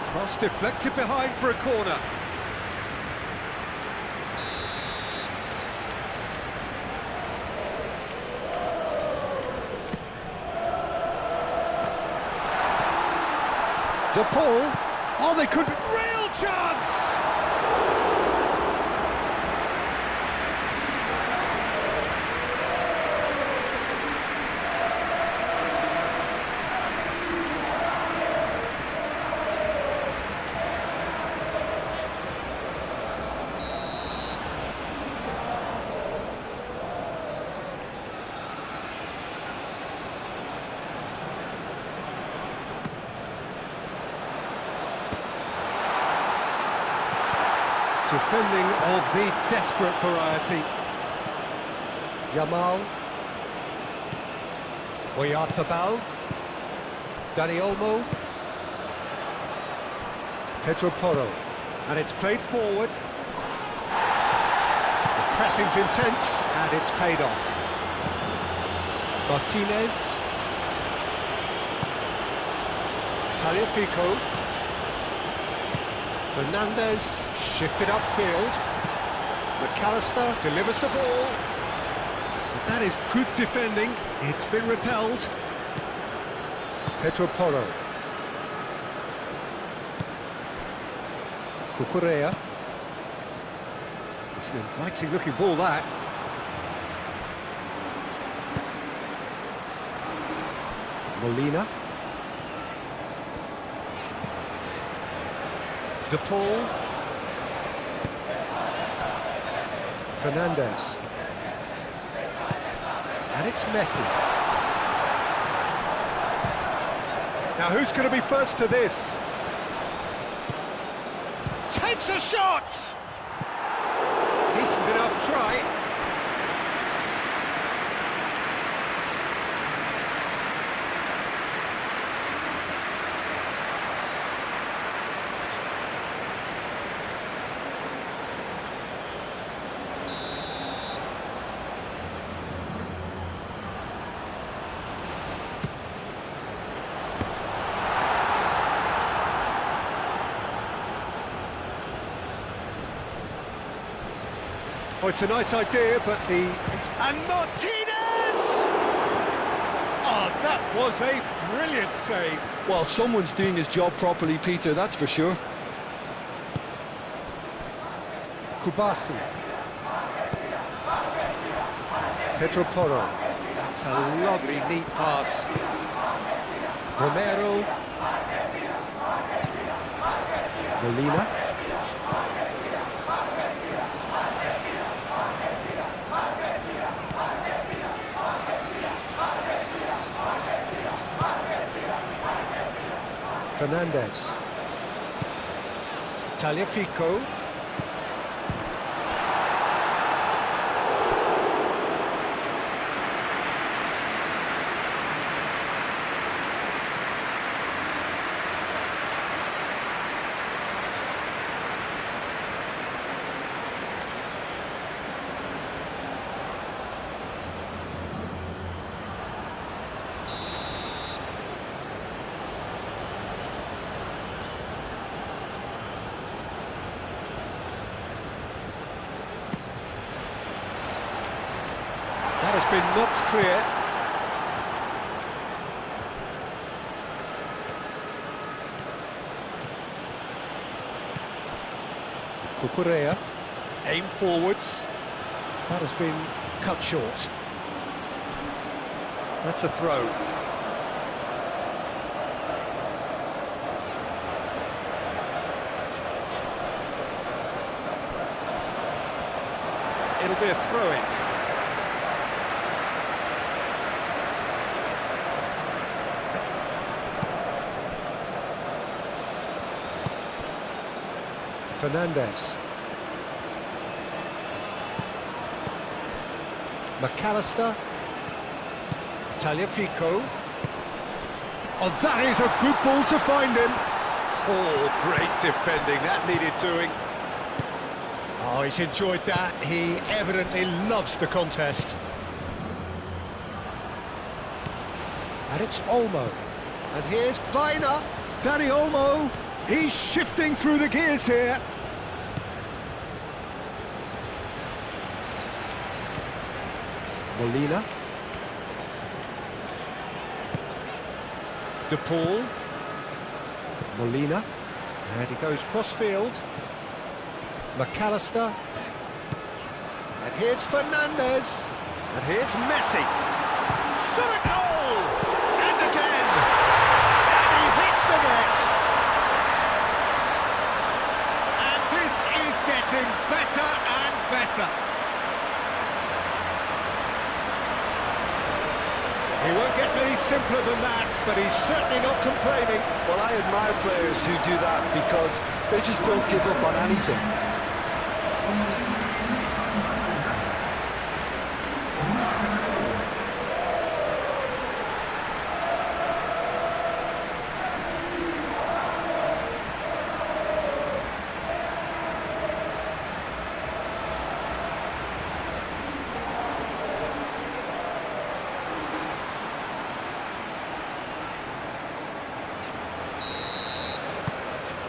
Cross deflected behind for a corner. De Paul. Oh, they could... Real chance! Defending of the desperate variety. Yamal. Oyarzabal. Dani Olmo. Pedro Porro. And it's played forward. The pressing's intense, and it's paid off. Martinez. Tagliafico. Fernandez shifted upfield. McAllister delivers the ball. But that is good defending. It's been repelled. Pedro Porro. Cucurella. It's an inviting looking ball, that. Molina. De Paul. Fernandez. And it's Messi. Now who's going to be first to this? Takes a shot! Decent enough try. Oh, it's a nice idea, but the... And Martinez! Oh, that was a brilliant save. Well, someone's doing his job properly, Peter, that's for sure. Kubasi. Pedro Porro. That's a lovely, neat pass. Romero. Molina. Fernandez. Tagliafico. That has been knocked clear. Cucurella. Aim forwards. That has been cut short. That's a throw. It'll be a throw-in. Fernandez. McAllister. Tagliafico. Oh, that is a good ball to find him. Oh, great defending. That needed doing. Oh, he's enjoyed that. He evidently loves the contest. And it's Olmo. And here's Baina. Dani Olmo. He's shifting through the gears here. Molina. De Paul. Molina. And he goes cross-field. McAllister. And here's Fernandez. And here's Messi. Shot a goal! And again! And he hits the net! And this is getting better and better. He won't get any simpler than that, but he's certainly not complaining. Well, I admire players who do that because they just don't give up on anything.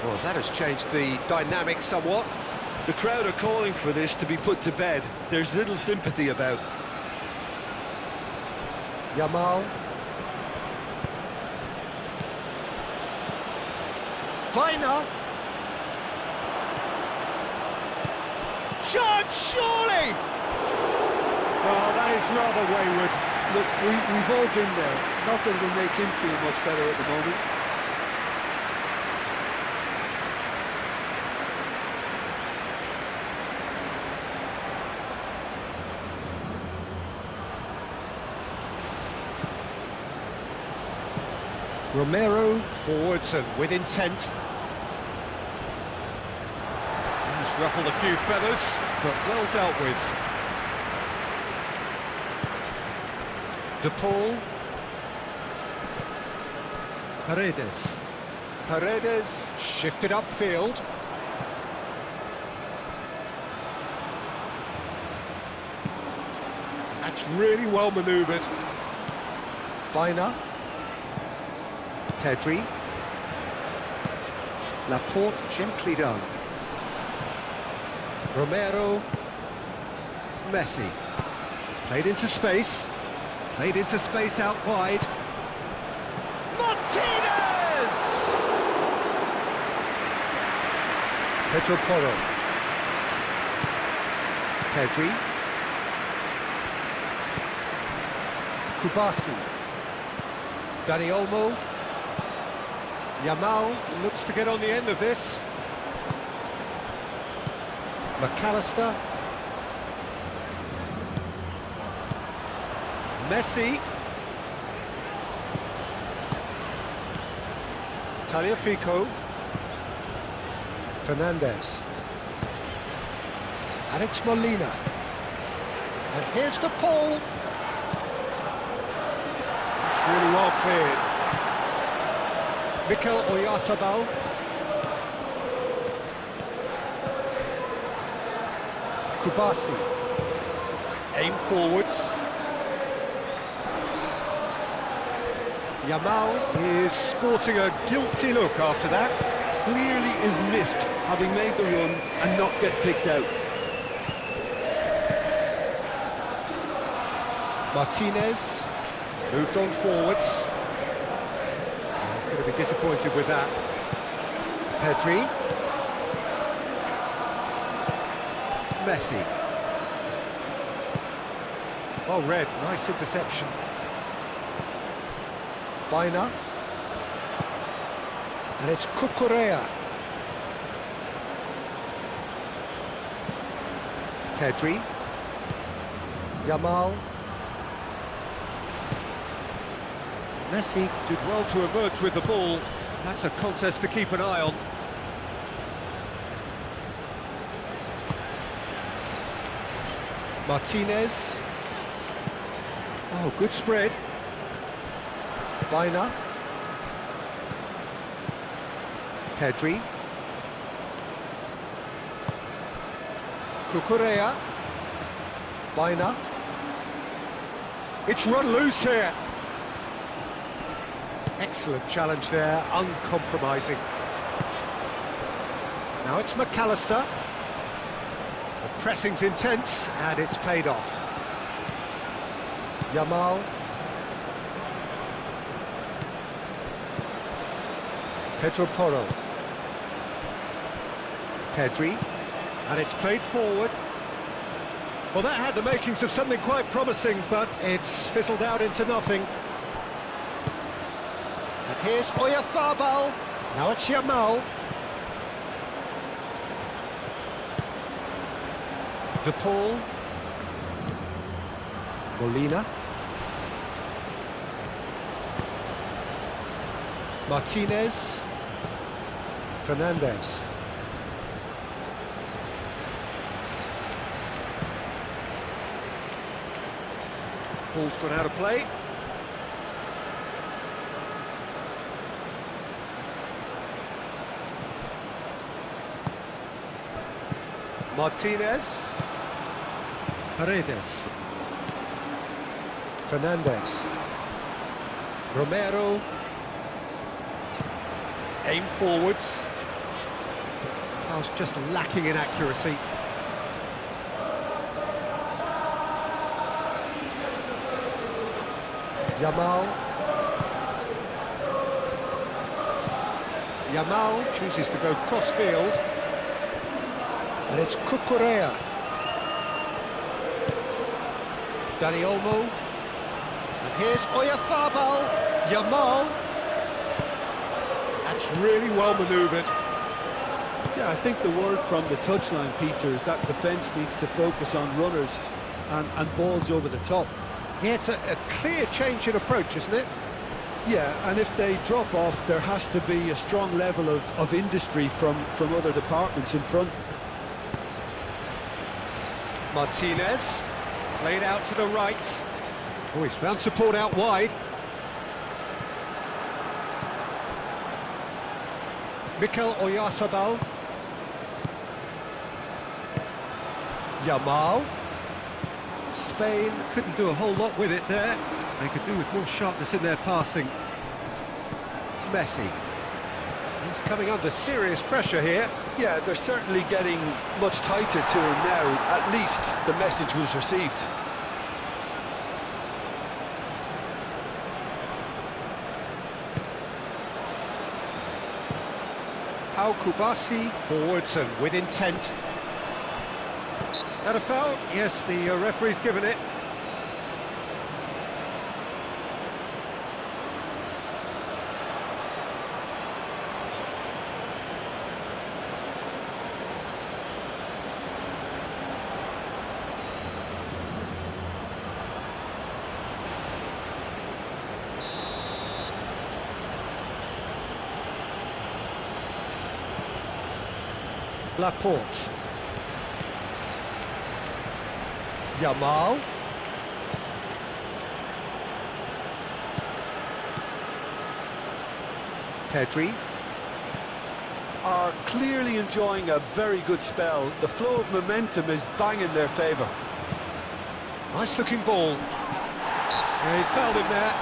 Well, that has changed the dynamic somewhat. The crowd are calling for this to be put to bed. There's little sympathy about. Yamal. Vaina. Shot, surely! Well, that is rather wayward. Look, we've all been there. Not that it'll make him feel much better at the moment. Romero forwards and with intent. He's ruffled a few feathers, but well dealt with. De Paul. Paredes. Paredes shifted upfield. That's really well manoeuvred. Vaina. Pedri. Laporte gently done. Romero. Messi. Played into space. Played into space out wide. Martinez! Pedro Porro. Pedri. Kubasi. Dani Olmo. Yamal looks to get on the end of this. McAllister. Messi. Tagliafico. Fernandez. Alex Molina. And here's the Paul. It's really well cleared. Mikel Oyarzabal. Kubasi. Aim forwards. Yamal is sporting a guilty look after that. Clearly is miffed, having made the run and not get picked out. Martinez moved on forwards. He's going to be disappointed with that. Pedri. Messi. Well read, nice interception. Vaina. And it's Cucurella. Pedri. Yamal. Messi did well to emerge with the ball. That's a contest to keep an eye on. Martinez. Oh, good spread. Vaina. Pedri. Cucurella. Vaina. It's run loose here. Excellent challenge there, uncompromising. Now it's McAllister. The pressing's intense, and it's paid off. Yamal. Pedro Porro. Pedri. And it's played forward. Well, that had the makings of something quite promising, but it's fizzled out into nothing. And here's Oyarzabal. Now it's Yamal. De Paul. Molina. Martinez. Ball's gone out of play. Martinez. Paredes. Fernandez. Romero. Aim forwards. Pass just lacking in accuracy. Yamal chooses to go cross-field. And it's Cucurella. Dani Olmo. And here's Oyarzabal. Yamal. That's really well manoeuvred. Yeah, I think the word from the touchline, Peter, is that defence needs to focus on runners and balls over the top. Yeah, it's a clear change in approach, isn't it? Yeah, and if they drop off, there has to be a strong level of industry from other departments in front. Martinez, played out to the right. Oh, he's found support out wide. Mikel Oyarzabal. Yamal. Spain couldn't do a whole lot with it there. They could do with more sharpness in their passing. Messi. He's coming under serious pressure here. Yeah, they're certainly getting much tighter to him now. At least the message was received. Pau Kubasi forwards and with intent. That a foul? Yes, the referee's given it. Laporte. Yamal. Pedri. Are clearly enjoying a very good spell. The flow of momentum is bang in their favour. Nice looking ball. Yeah, he's fouled him there.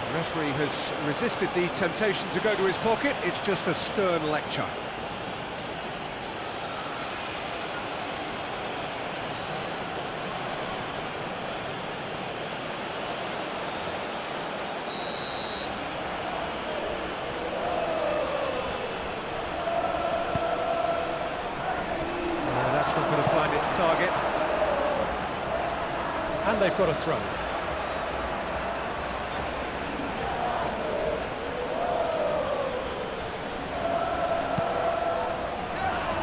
The referee has resisted the temptation to go to his pocket. It's just a stern lecture. That's not going to find its target. And they've got a throw.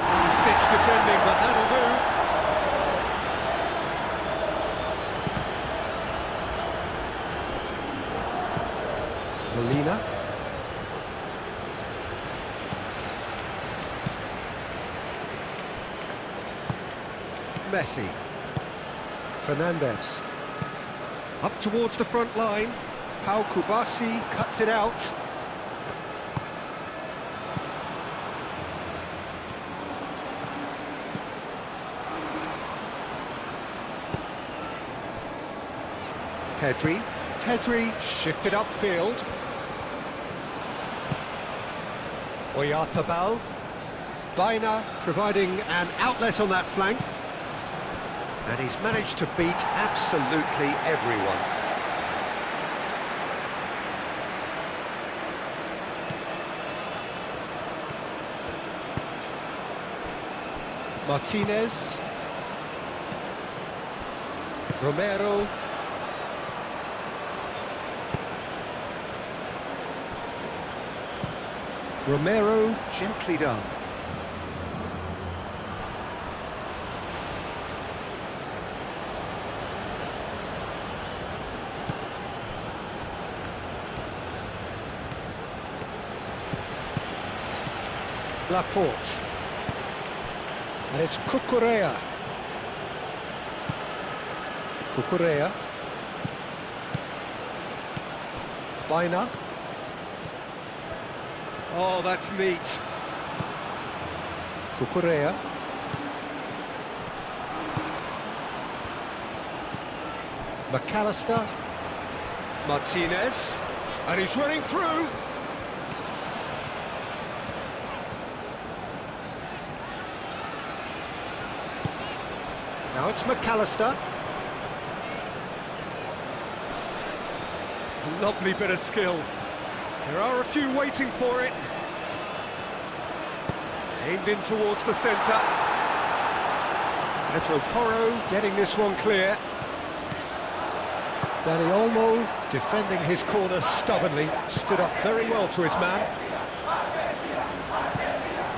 Last-ditch defending, but that'll do. Molina. Messi. Fernandez. Up towards the front line. Pau Kubasi cuts it out. Pedri shifted upfield. Oyarzabal. Baina providing an outlet on that flank. And he's managed to beat absolutely everyone. Martinez. Romero. Romero, gently done. Laporte. And it's Cucurella. Cucurella. Baina. Oh, that's neat. Cucurella. McAllister. Martinez. And he's running through. Now it's McAllister. Lovely bit of skill. There are a few waiting for it. Aimed in towards the centre. Pedro Porro getting this one clear. Dani Olmo defending his corner stubbornly. Stood up very well to his man.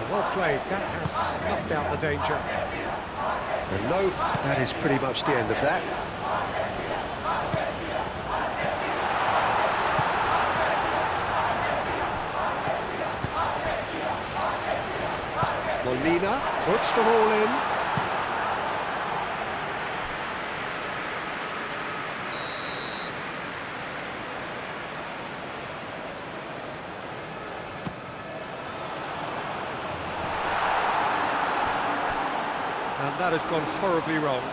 Well played. That has snuffed out the danger. And no, that is pretty much the end of that. Molina puts them all in. And that has gone horribly wrong.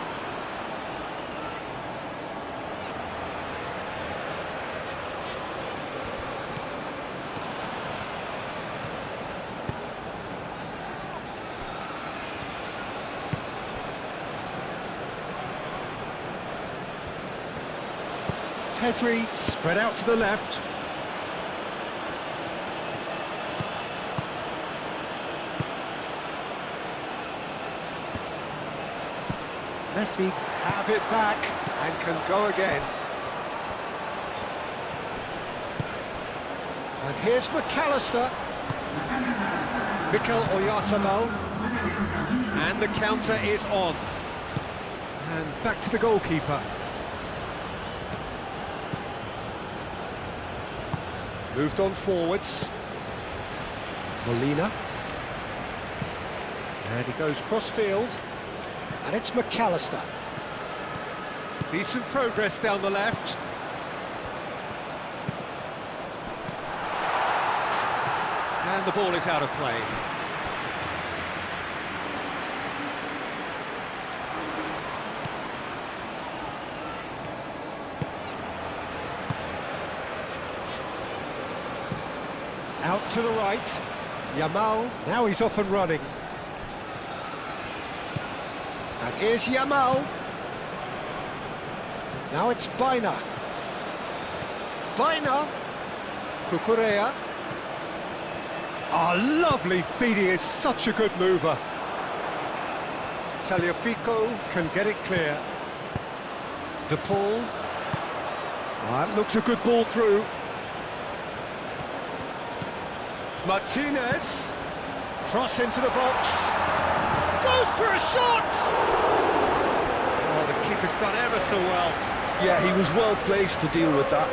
Pedri spread out to the left. Messi have it back and can go again. And here's McAllister. Mikel Oyarzabal. And the counter is on. And back to the goalkeeper. Moved on forwards. Molina. And he goes cross-field. And it's McAllister. Decent progress down the left. And the ball is out of play. Out to the right. Yamal, now he's off and running. And here's Yamal. Now it's Baina. Baina. Cucurella. Oh, lovely feed, he is such a good mover. Tagliafico can get it clear. De Paul. That looks a good ball through. Martinez. Cross into the box. Goes for a shot! Oh, the keeper's done ever so well. Yeah, he was well placed to deal with that.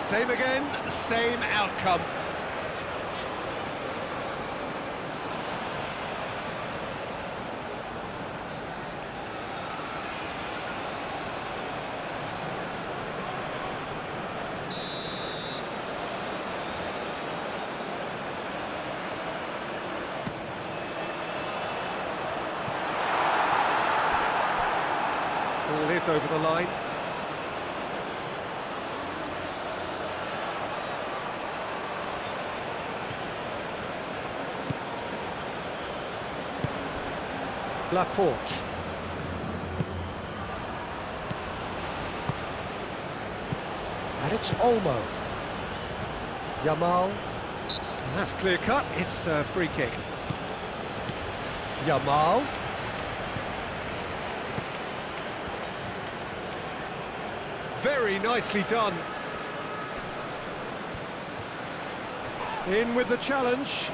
Same again, same outcome. Ball is over the line. Laporte. And it's Olmo. Yamal. And that's clear cut, it's a free kick. Yamal. Very nicely done. In with the challenge.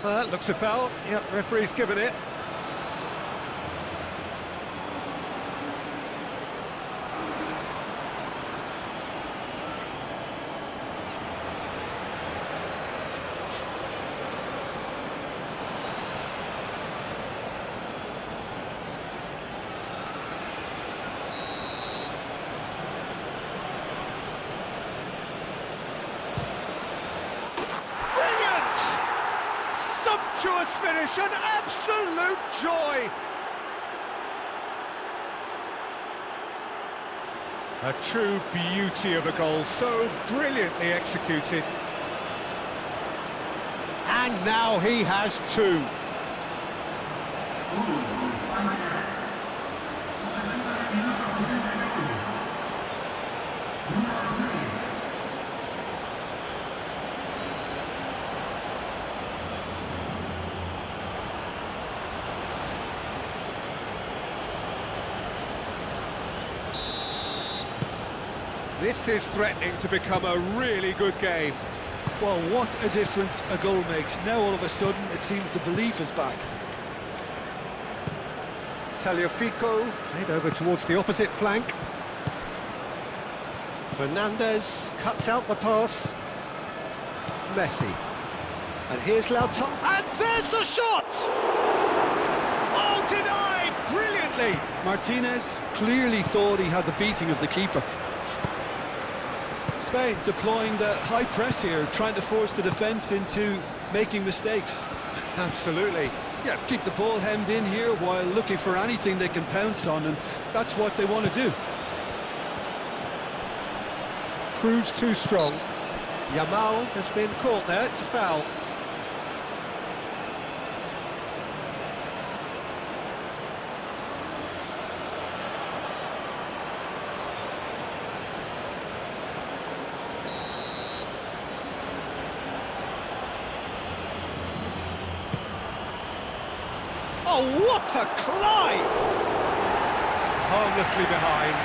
Looks a foul. Yep, referee's given it. Sumptuous finish, an absolute joy! A true beauty of a goal, so brilliantly executed. And now he has two. This is threatening to become a really good game. Well, what a difference a goal makes. Now all of a sudden it seems the belief is back. Tagliafico, played over towards the opposite flank. Fernandez cuts out the pass. Messi. And here's Lautaro. And there's the shot! Oh, denied brilliantly! Martinez clearly thought he had the beating of the keeper. Spain deploying the high press here, trying to force the defence into making mistakes. Absolutely. Yeah, keep the ball hemmed in here while looking for anything they can pounce on, and that's what they want to do. Proves too strong. Yamal has been caught there, it's a foul. Oh, what a climb! Harmlessly behind.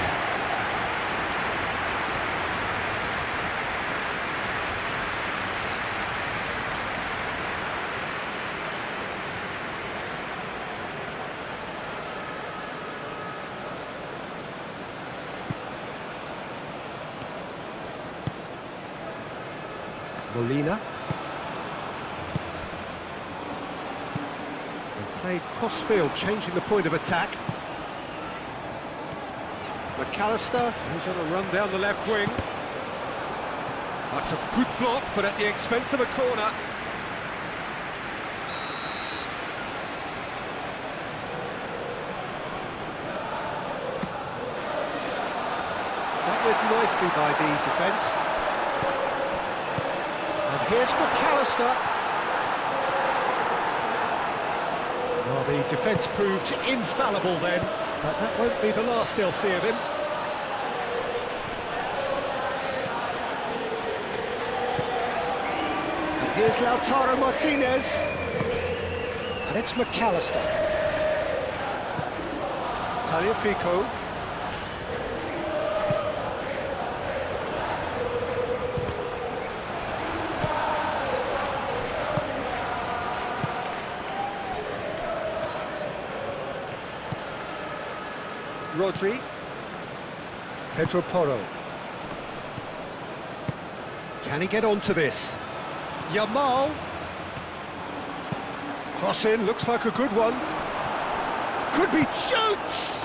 Molina. Played cross-field, changing the point of attack. McAllister goes on a run down the left wing. That's a good block, but at the expense of a corner. Dealt with nicely by the defence. And here's McAllister. Well, the defence proved infallible then, but that won't be the last they'll see of him. And here's Lautaro Martinez. And it's McAllister. Tagliafico. Rodri. Pedro Porro. Can he get onto this? Yamal. Cross in, looks like a good one. Could be shoots!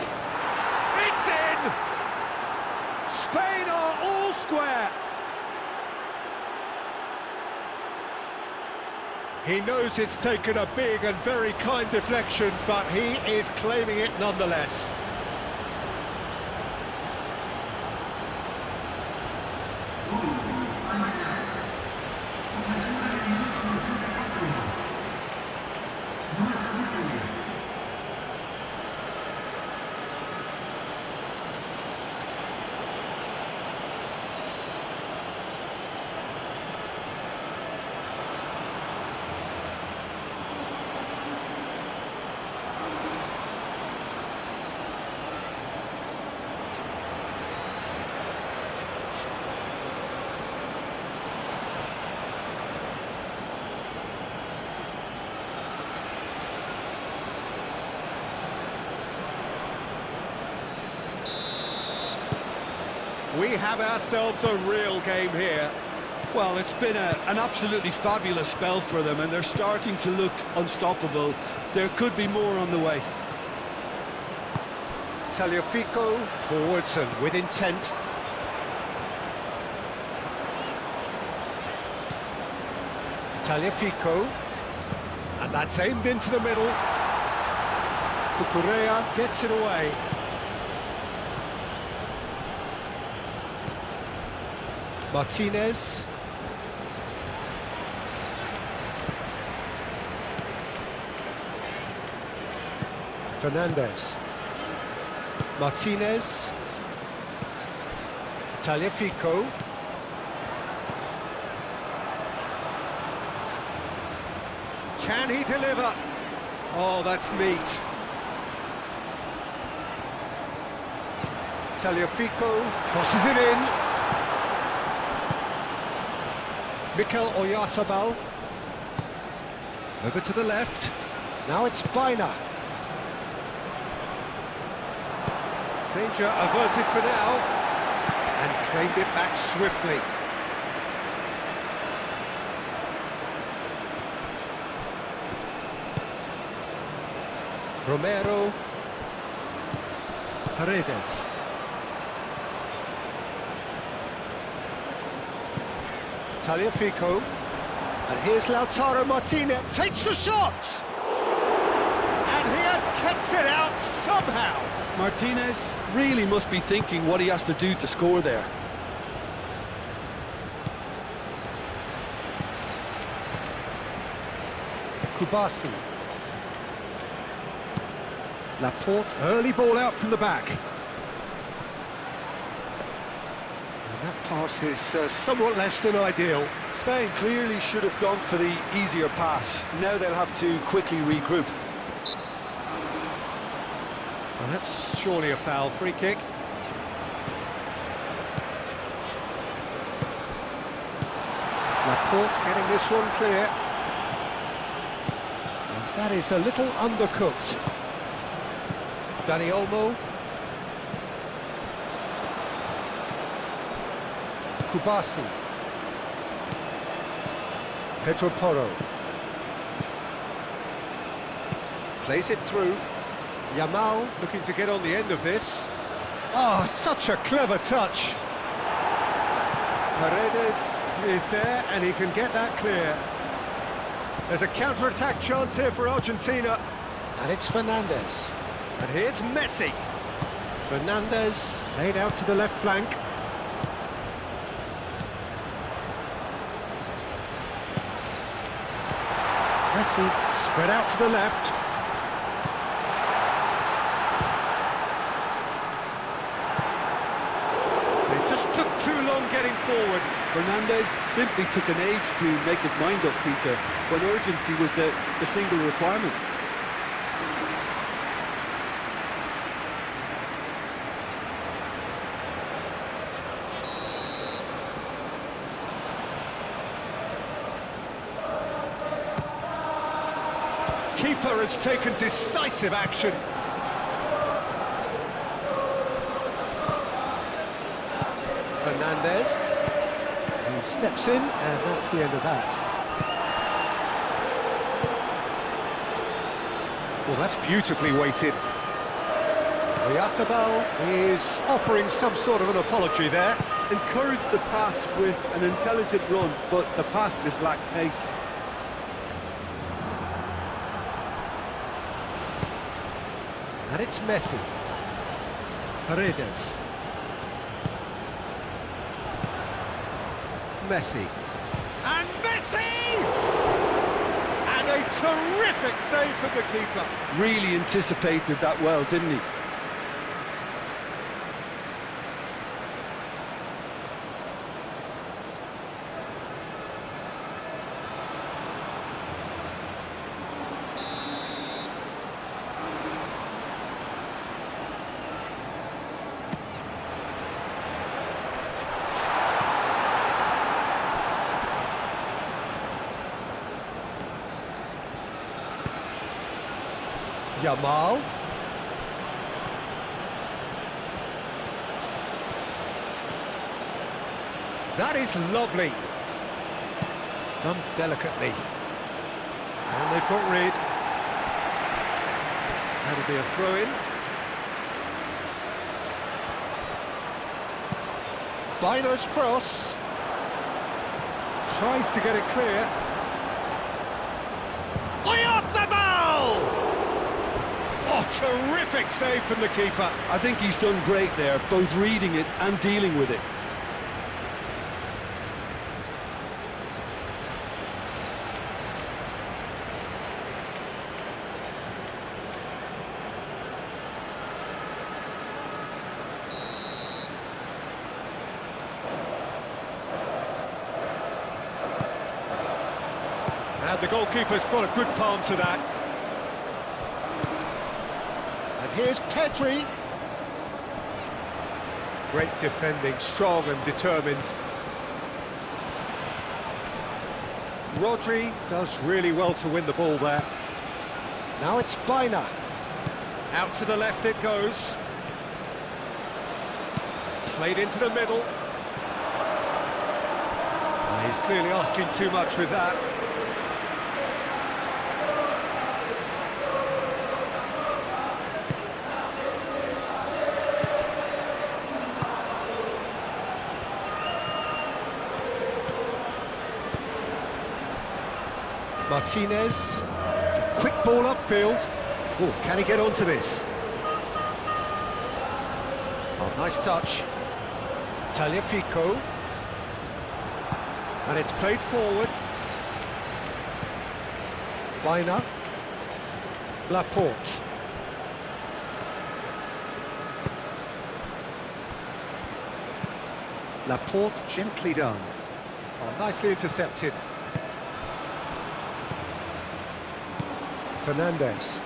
It's in! Spain are all square! He knows it's taken a big and very kind deflection, but he is claiming it nonetheless. We have ourselves a real game here. Well, it's been an absolutely fabulous spell for them, and they're starting to look unstoppable. There could be more on the way. Tagliafico, forwards and with intent. Tagliafico, and that's aimed into the middle. Cucurella gets it away. Martinez. Fernandez. Martinez. Tagliafico. Can he deliver? Oh, that's neat. Tagliafico crosses it in. Mikel Oyarzabal. Over to the left. Now it's Baina. Danger averted for now. And claimed it back swiftly. Romero. Paredes. Tagliafico. And here's Lautaro Martinez. Takes the shot! And he has kept it out somehow. Martinez really must be thinking what he has to do to score there. Kubasi. Laporte, early ball out from the back. And that pass is somewhat less than ideal. Spain clearly should have gone for the easier pass. Now they'll have to quickly regroup. Well, that's surely a foul. Free kick. Laporte getting this one clear. And that is a little undercooked. Dani Olmo. Kubasi. Pedro Porro. Plays it through. Yamal looking to get on the end of this. Oh, such a clever touch. Paredes is there and he can get that clear. There's a counter-attack chance here for Argentina. And it's Fernandez. And here's Messi. Fernandez laid out to the left flank. Messi spread out to the left. They just took too long getting forward. Fernandez simply took an age to make his mind up, Peter, when urgency was the single requirement. Keeper has taken decisive action. Fernandez. He steps in, and that's the end of that. Well, that's beautifully weighted. Oyarzabal is offering some sort of an apology there. Encouraged the pass with an intelligent run, but the pass just lacked pace. And it's Messi. Paredes. Messi. And Messi! And a terrific save from the keeper. Really anticipated that well, didn't he? Yamal. That is lovely. Done delicately. And they've got rid. That'll be a throw-in. Bino's cross. Tries to get it clear. Oyarzabal! Oh, terrific save from the keeper. I think he's done great there, both reading it and dealing with it. And the goalkeeper's got a good palm to that. And here's Pedri. Great defending, strong and determined. Rodri does really well to win the ball there. Now it's Bina. Out to the left it goes. Played into the middle. He's clearly asking too much with that. Martinez, quick ball upfield. Oh, can he get onto this? Oh, nice touch. Tagliafico. And it's played forward. Bina. Laporte. Laporte gently done. Oh, nicely intercepted. Fernandez.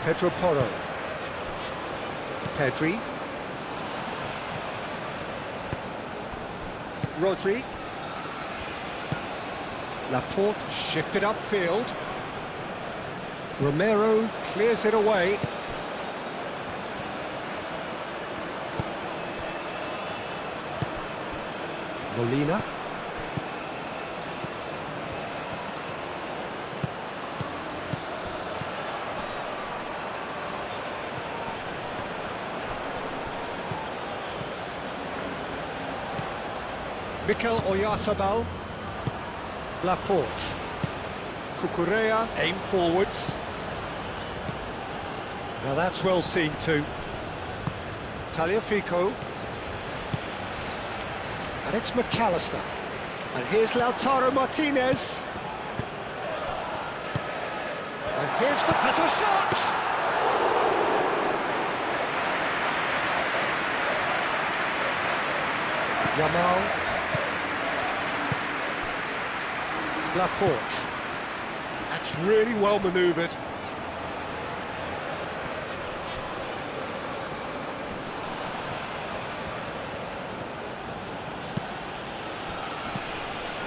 Pedro Porro. Pedri. Rodri. Laporte shifted upfield. Romero clears it away. Molina. Mikel Oyarzabal. Laporte. Cucurella aim forwards. Now that's well seen too. Tagliafico. And it's McAllister. And here's Lautaro Martinez. And here's the pass of shots. Yamal. Laporte. That's really well manoeuvred.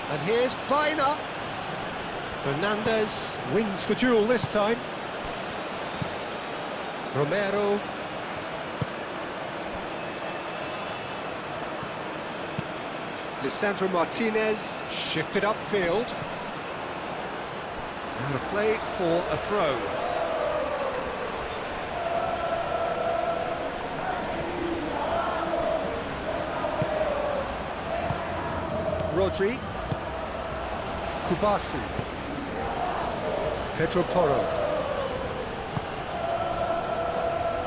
And here's Bina. Fernandez wins the duel this time. Romero. Lisandro Martinez shifted upfield. Out of play for a throw. Rodri. Kubasi. Pedro Porro.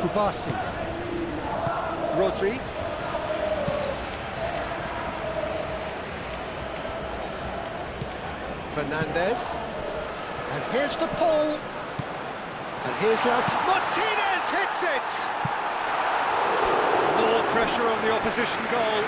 Kubasi. Rodri. Fernandez. And here's the pull. And here's Lautaro. Martinez hits it! More pressure on the opposition goal.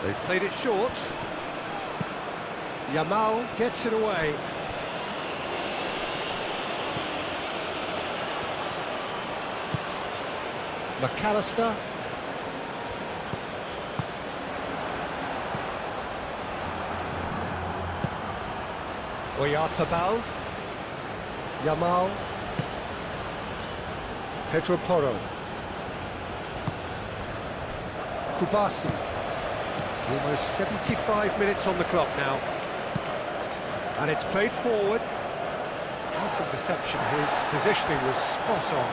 They've played it short. Yamal gets it away. McAllister. Oyarzabal. Yamal. Pedro Porro. Kubasi. Almost 75 minutes on the clock now. And it's played forward. Nice interception. His positioning was spot on.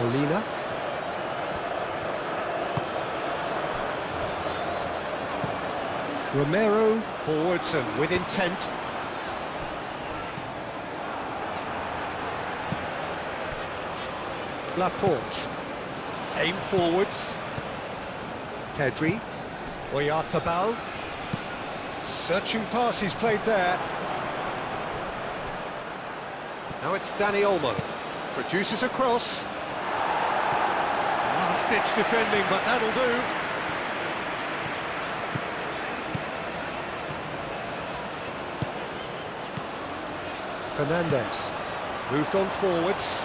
Molina. Romero forwards and with intent. Laporte. Aim forwards. Pedri. Oyarzabal. Searching pass he's played there. Now it's Dani Olmo. Produces a cross. Last-ditch defending, but that'll do. Fernandez. Moved on forwards.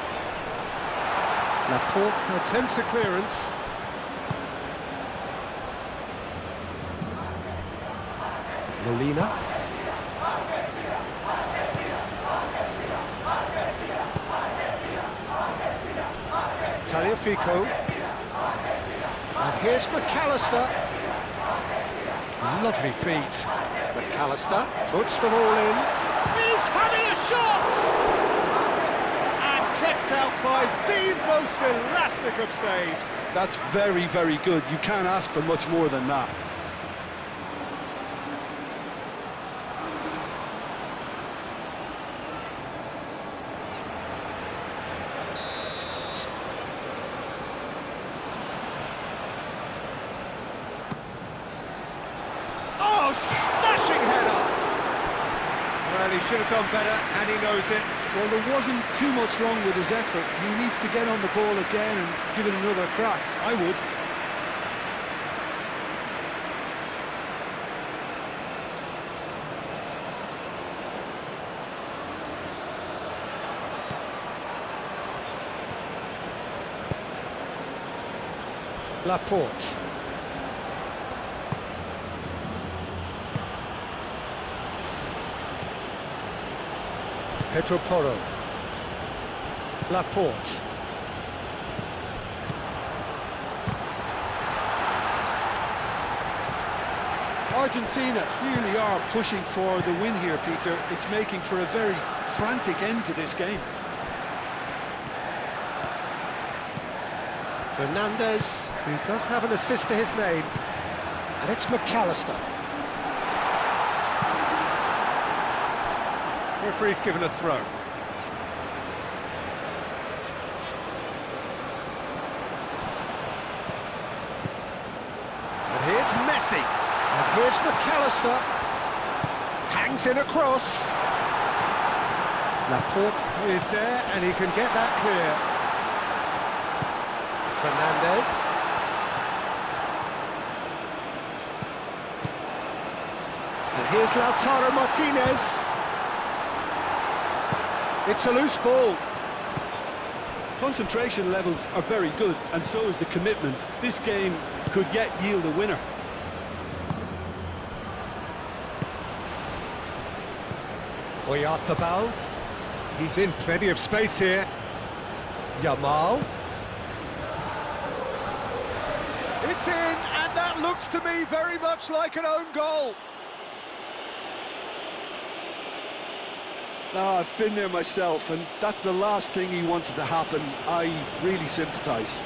Laporte attempts a clearance. Molina. Tagliafico. And here's McAllister. Lovely feet. McAllister puts them all in. He's having a shot! And kept out by the most elastic of saves. That's very, very good. You can't ask for much more than that. Oh, smashing header! Well, he should have done better, and he knows it. Well, there wasn't too much wrong with his effort. He needs to get on the ball again and give it another crack. I would. Laporte. Pedro Porro. Laporte. Argentina clearly are pushing for the win here, Peter. It's making for a very frantic end to this game. Fernandez, who does have an assist to his name, and it's McAllister. Referee's given a throw. And here's Messi. And here's McAllister. Hangs in across. Laporte is there, and he can get that clear. Fernandez. And here's Lautaro Martinez. It's a loose ball. Concentration levels are very good, and so is the commitment. This game could yet yield a winner. Oyarzabal. He's in plenty of space here. Yamal. It's in, and that looks to me very much like an own goal. No, I've been there myself, and that's the last thing he wanted to happen. I really sympathise.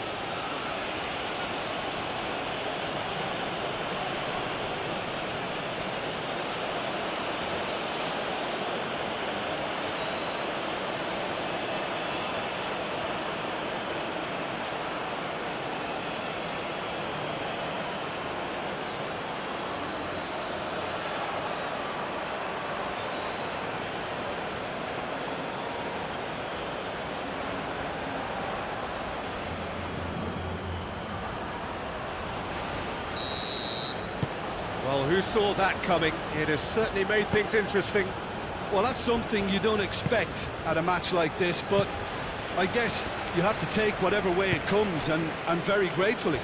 Well, who saw that coming? It has certainly made things interesting. Well, that's something you don't expect at a match like this, but I guess you have to take whatever way it comes, and very gratefully.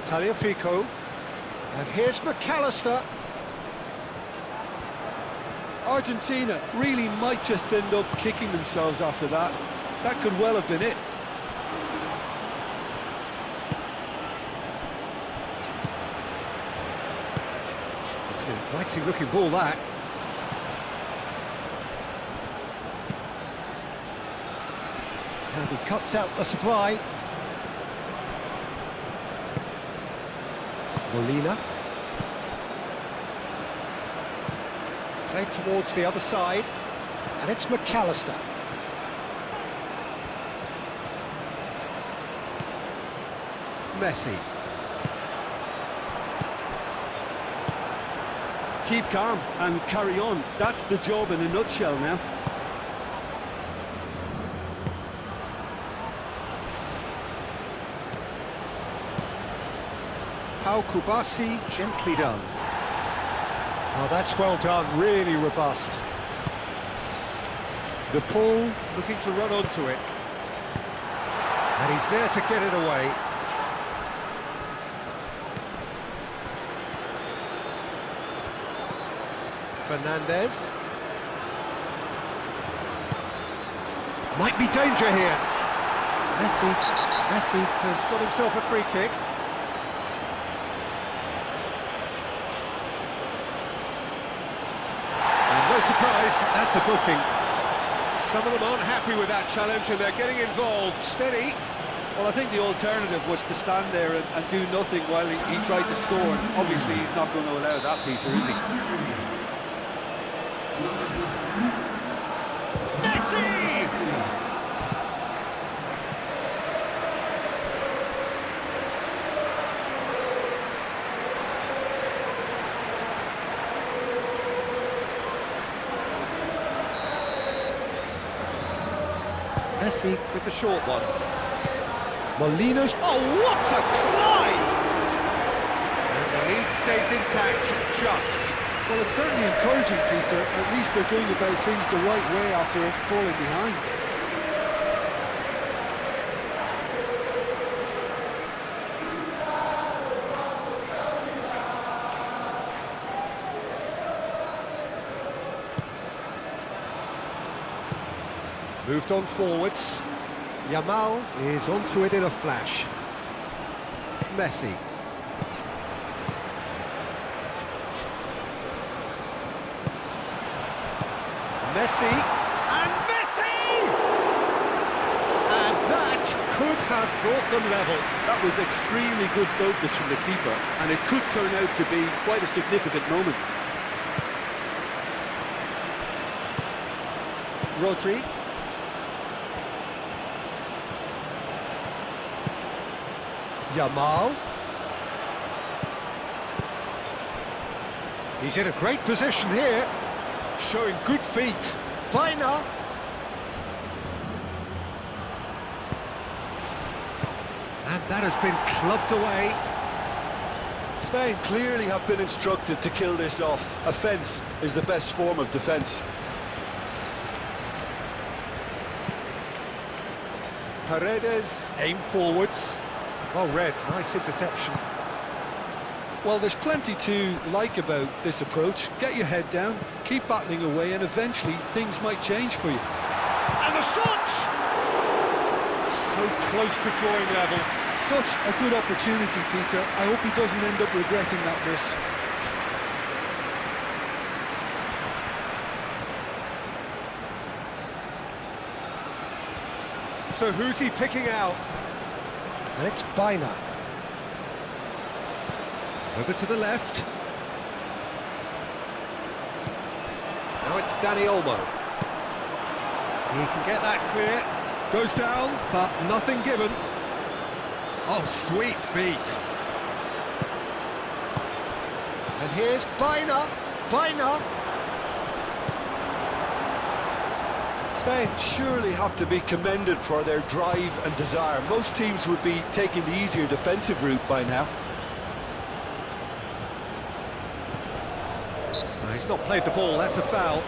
Tagliafico. And here's McAllister. Argentina really might just end up kicking themselves after that. That could well have been it. It's an inviting looking ball, that. And he cuts out the supply. Molina. Played towards the other side. And it's McAllister. Messi. Keep calm and carry on. That's the job in a nutshell now. Pau Kubasi, gently done. Oh, that's well done, really robust. The Paul looking to run onto it. And he's there to get it away. Fernandez. Might be danger here. Messi has got himself a free kick. And no surprise, that's a booking. Some of them aren't happy with that challenge and they're getting involved. Steady. Well, I think the alternative was to stand there and do nothing while he tried to score. And obviously, he's not going to allow that, Peter, is he? Messi! Messi with the short one. Molina's, oh, what a climb! And the lead stays intact, just. Well, it's certainly encouraging, Peter. At least they're going about things the right way after falling behind. Moved on forwards. Yamal is onto it in a flash. Messi. Messi, and Messi! And that could have brought them level. That was extremely good focus from the keeper, and it could turn out to be quite a significant moment. Rodri. Yamal. He's in a great position here, showing good feet. Baina. And that has been clubbed away. Spain clearly have been instructed to kill this off. Offence is the best form of defence. Paredes, aim forwards. Well read, nice interception. Well, there's plenty to like about this approach. Get your head down, keep battling away, and eventually things might change for you. And the shot! So close to drawing level. Such a good opportunity, Peter. I hope he doesn't end up regretting that miss. So who's he picking out? And it's Baina. Over to the left. Now it's Dani Olmo. He can get that clear. Goes down, but nothing given. Oh, sweet feet. And here's Baina. Baina. Spain surely have to be commended for their drive and desire. Most teams would be taking the easier defensive route by now. No, he's not played the ball, that's a foul.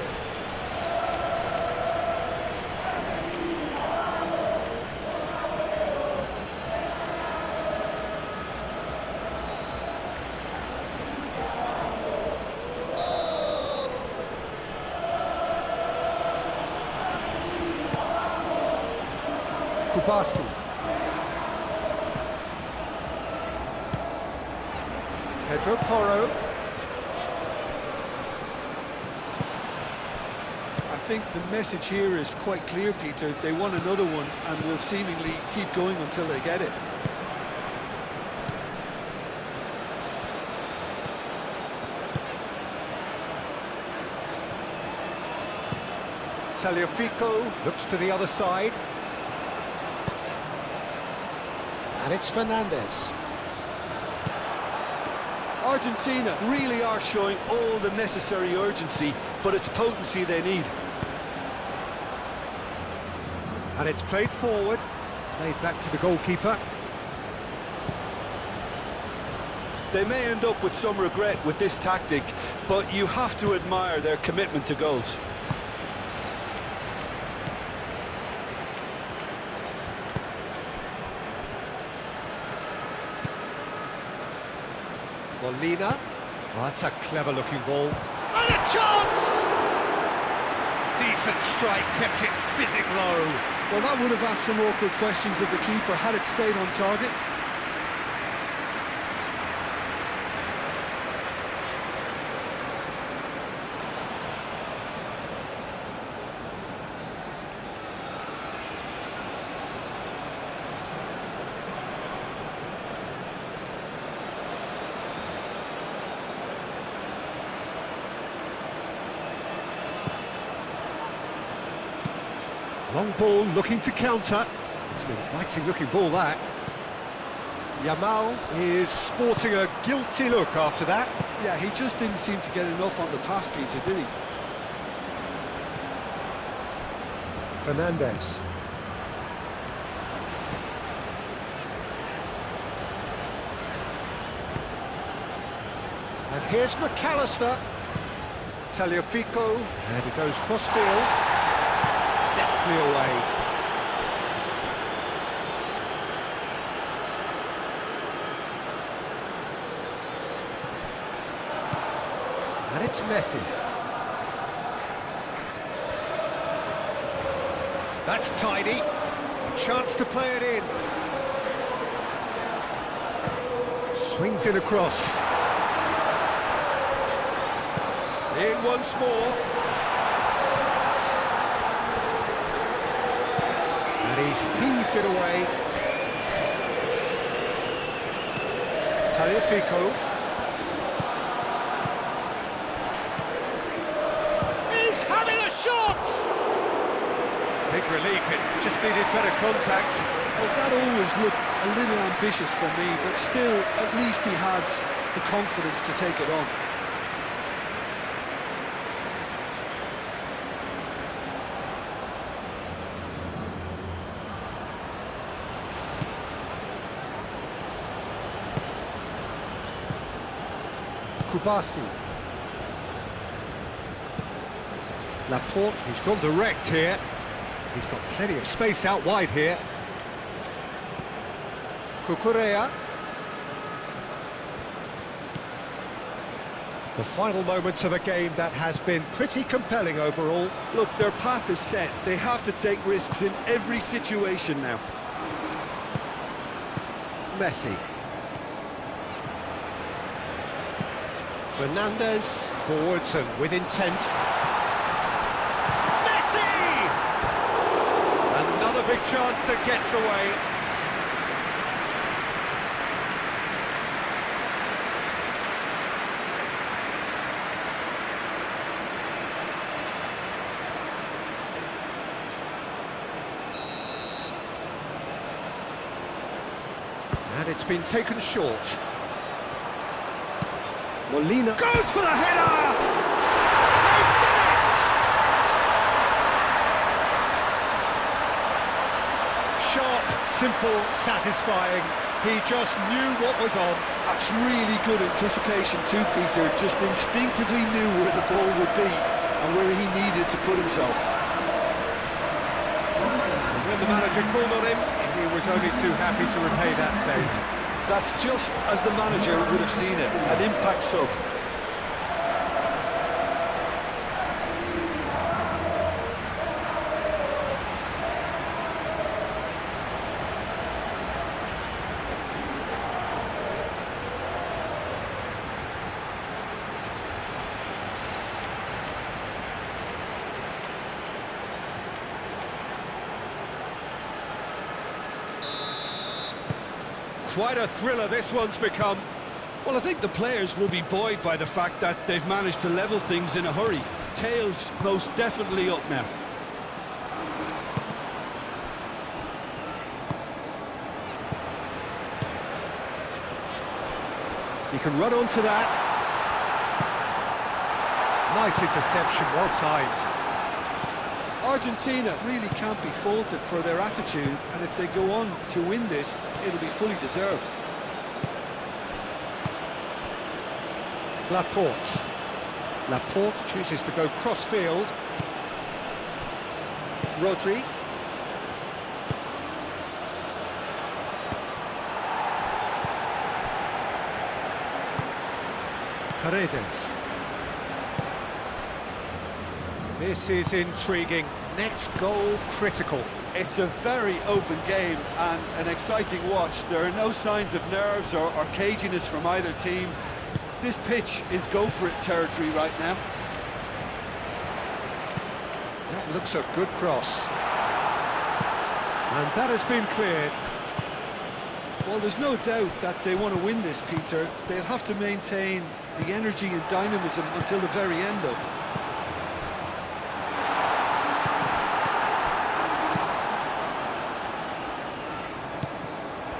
Kubasi. Pedro Porro. I think the message here is quite clear, Peter. They want another one and will seemingly keep going until they get it. Tagliafico looks to the other side. And it's Fernandez. Argentina really are showing all the necessary urgency, but it's potency they need. And it's played forward, played back to the goalkeeper. They may end up with some regret with this tactic, but you have to admire their commitment to goals. Molina. Oh, that's a clever-looking ball. And a chance! Decent strike, kept it fizzing low. Well, that would have asked some awkward questions of the keeper had it stayed on target. Long ball looking to counter. It's an inviting looking ball, that. Yamal is sporting a guilty look after that. Yeah, he just didn't seem to get enough on the pass, Peter, did he? Fernandez. And here's McAllister. Tagliafico. And it goes cross-field. Deftly away. And it's Messi. That's tidy. A chance to play it in. Swings it across. In once more. He's heaved it away. Tagliafico. He's having a shot! Big relief, it just needed better contact. Well, that always looked a little ambitious for me, but still, at least he had the confidence to take it on. Kubasi. Laporte, he's gone direct here. He's got plenty of space out wide here. Cucurella. The final moments of a game that has been pretty compelling overall. Look, their path is set. They have to take risks in every situation now. Messi. Fernandez, forwards and with intent. Messi! Another big chance that gets away. And it's been taken short. Molina goes for the header! They've done Sharp, simple, satisfying. He just knew what was on. That's really good anticipation too, Peter. Just instinctively knew where the ball would be and where he needed to put himself. When the manager called on him, he was only too happy to repay that fate. That's just as the manager would have seen it, an impact sub. Quite a thriller this one's become. Well, I think the players will be buoyed by the fact that they've managed to level things in a hurry. Tails most definitely up now. He can run onto that. Nice interception, well timed. Argentina really can't be faulted for their attitude, and if they go on to win this, it'll be fully deserved. Laporte. Laporte chooses to go cross-field. Rodri. Paredes. This is intriguing. Next goal critical. It's a very open game and an exciting watch. There are no signs of nerves or caginess from either team. This pitch is go-for-it territory right now. That looks a good cross. And that has been cleared. Well, there's no doubt that they want to win this, Peter. They'll have to maintain the energy and dynamism until the very end, though.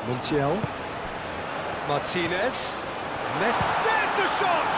Montiel. Martinez. There's the shot!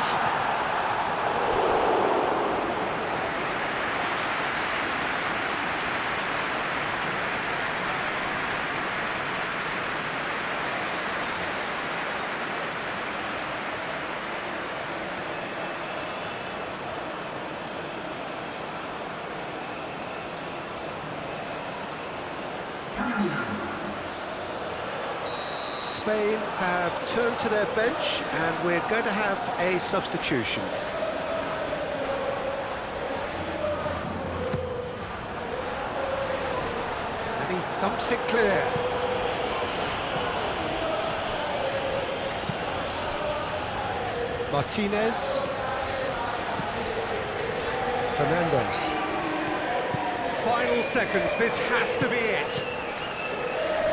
Spain have turned to their bench and we're going to have a substitution. And he thumps it clear. Martinez. Fernandez. Final seconds, this has to be it.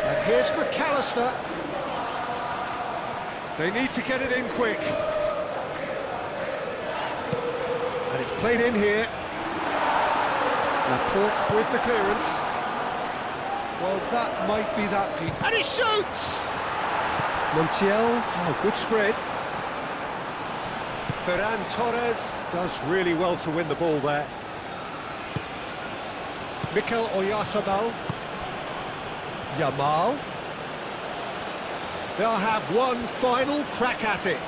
And here's McAllister. They need to get it in quick. And it's played in here. Laporte with the clearance. Well, that might be that, Pete. And he shoots! Montiel, oh, good spread. Ferran Torres does really well to win the ball there. Mikel Oyarzabal. Yamal. They'll have one final crack at it.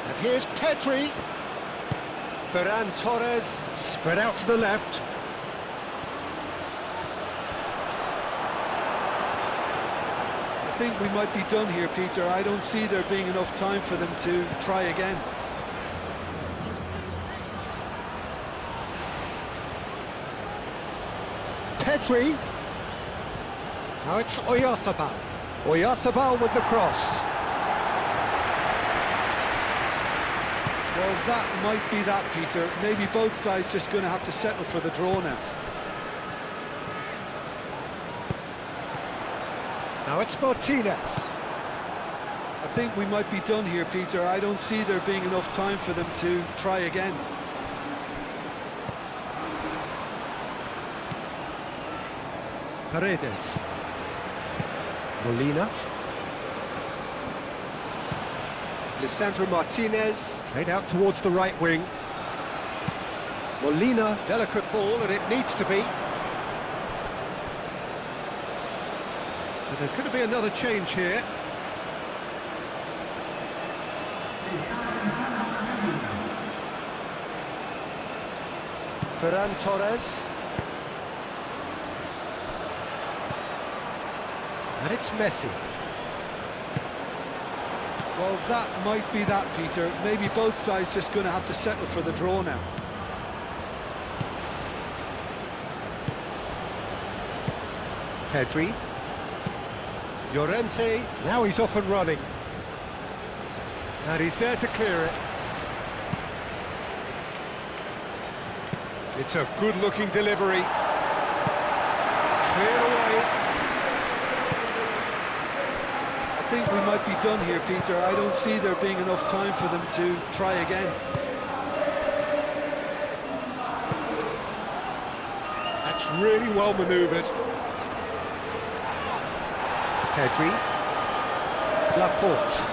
And here's Pedri. Ferran Torres spread out to the left. I think we might be done here, Peter. I don't see there being enough time for them to try again. Pedri. Now it's Oyarzabal. Oyarzabal with the cross. Well, that might be that, Peter. Maybe both sides just going to have to settle for the draw now. Now it's Martinez. I think we might be done here, Peter. I don't see there being enough time for them to try again. Paredes. Molina. Lisandro Martinez, played out towards the right wing. Molina, delicate ball, and it needs to be. So there's going to be another change here. Ferran Torres. And it's Messi. Well, that might be that, Peter. Maybe both sides just going to have to settle for the draw now. Pedri. Llorente. Now he's off and running. And he's there to clear it. It's a good-looking delivery. Cleared away. I think we might be done here, Peter. I don't see there being enough time for them to try again. That's really well manoeuvred. Pedri. Laporte.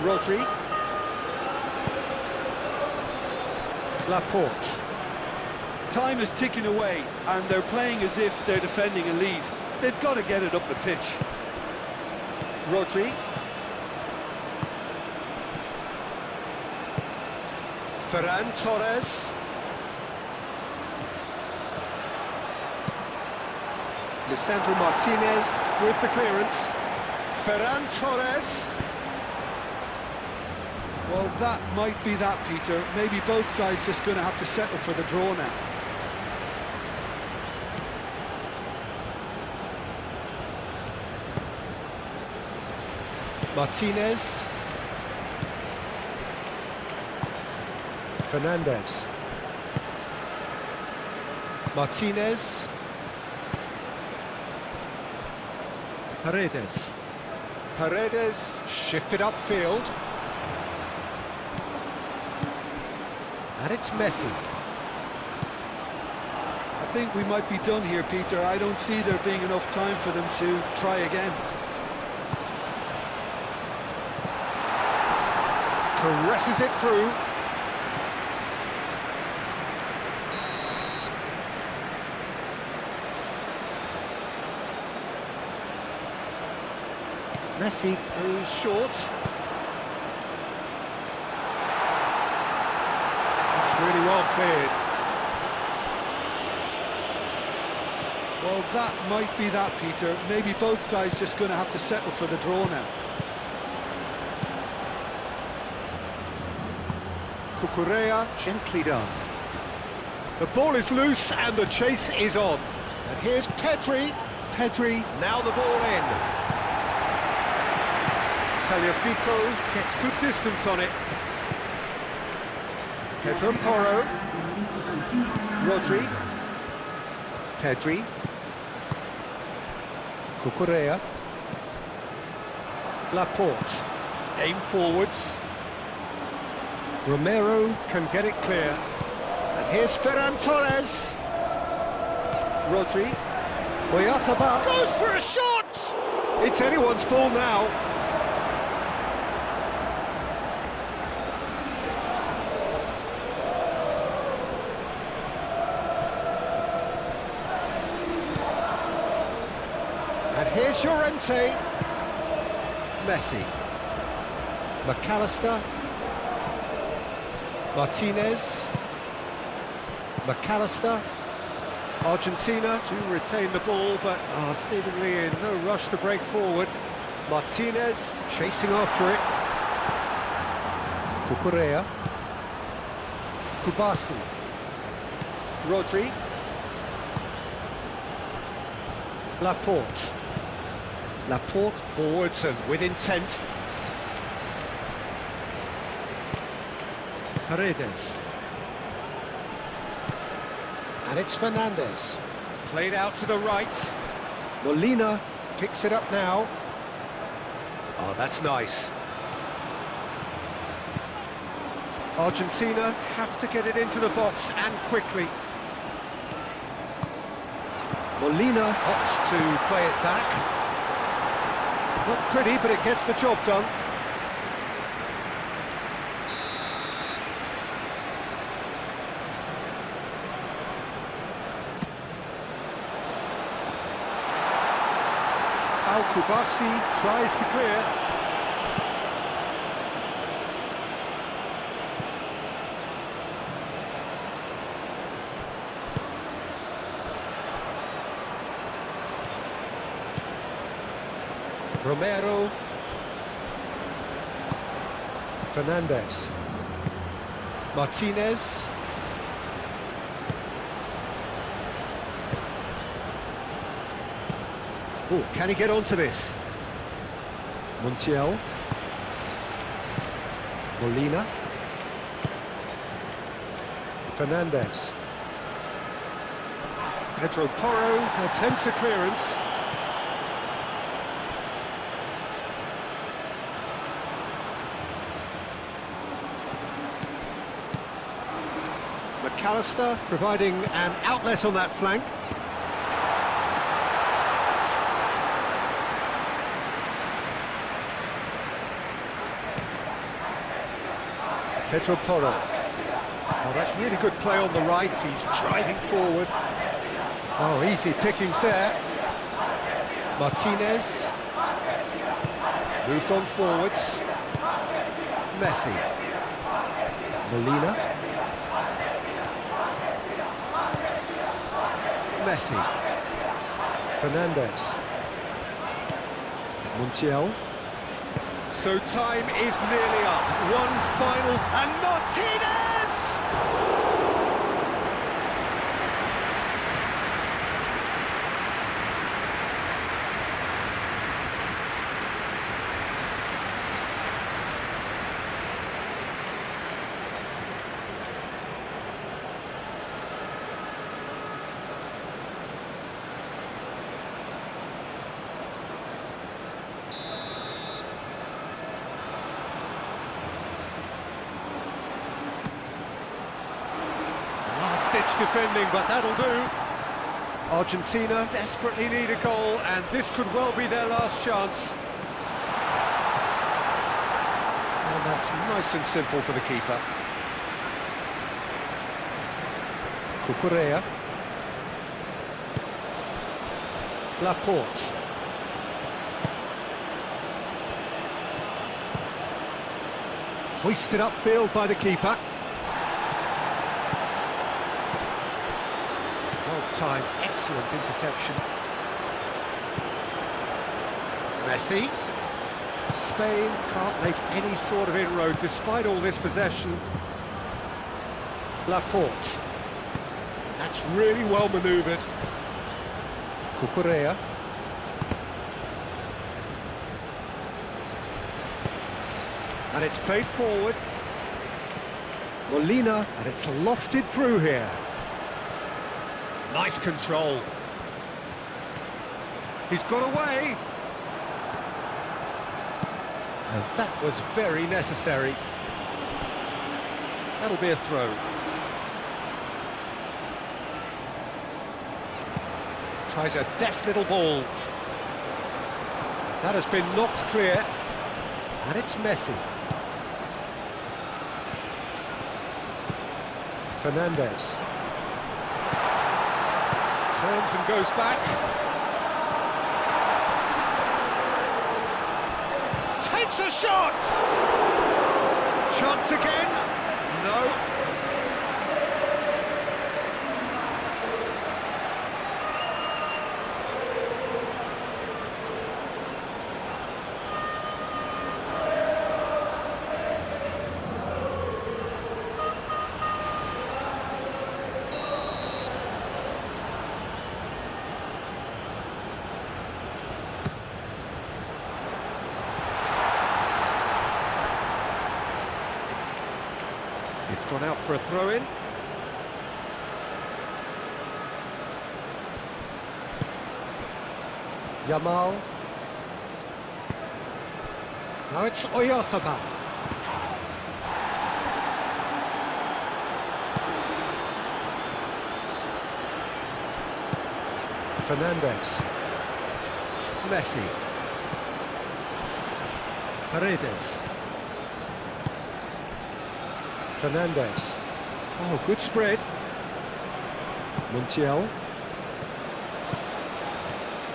Rodri. Laporte. Time is ticking away, and they're playing as if they're defending a lead. They've got to get it up the pitch. Rodri. Ferran Torres. Lisandro Martinez with the clearance. Ferran Torres. Well, that might be that, Peter. Maybe both sides just going to have to settle for the draw now. Martinez. Fernandez. Martinez. Paredes. Paredes shifted upfield. And it's Messi. I think we might be done here, Peter. I don't see there being enough time for them to try again. Caresses it through. Messi goes short. It's really well cleared. Well, that might be that, Peter. Maybe both sides just going to have to settle for the draw now. Cucurella, gently done. The ball is loose and the chase is on. And here's Pedri. Pedri, now the ball in. Tagliafico gets good distance on it. Pedro Porro. Rodri. Pedri. Cucurella. Laporte. Aim forwards. Romero can get it clear. And here's Ferran Torres. Rodri. Oyarzabal goes for a shot! It's anyone's ball now. And here's Llorente. Messi. McAllister. Martinez. McAllister. Argentina to retain the ball, but are seemingly in no rush to break forward. Martinez chasing after it. Cucurella. Kubasi. Rodri. Laporte. Laporte forwards and with intent. Paredes. And it's Fernandez. Played out to the right. Molina picks it up now. Oh, that's nice. Argentina have to get it into the box and quickly. Molina opts to play it back. Not pretty, but it gets the job done. Al Kubasi tries to clear. Romero. Fernandez. Martinez. Oh, can he get onto this? Montiel. Molina. Fernandez. Pedro Porro attempts a clearance. McAllister providing an outlet on that flank. Pedro Porro. Oh, that's really good play on the right. He's driving forward. Oh, easy pickings there. Martinez. Moved on forwards. Messi. Molina. Messi. Fernandez. Montiel. So time is nearly up. One final, and Martinez! Last-ditch defending, but that'll do. Argentina desperately need a goal, and this could well be their last chance. And that's nice and simple for the keeper. Cucurella. Laporte. Hoisted upfield by the keeper. Time, excellent interception. Messi. Spain can't make any sort of inroad despite all this possession. Laporte. That's really well manoeuvred. Cucurella. And it's played forward. Molina, and it's lofted through here. Nice control. He's got away. And that was very necessary. That'll be a throw. Tries a deft little ball. That has been knocked clear. And it's Messi. Fernandez. Turns and goes back. Takes a shot! Chance again? No. It's gone out for a throw-in. Yamal. Now it's Oyarzabal. Fernandez. Messi. Paredes. Fernandez. Oh, good spread. Montiel.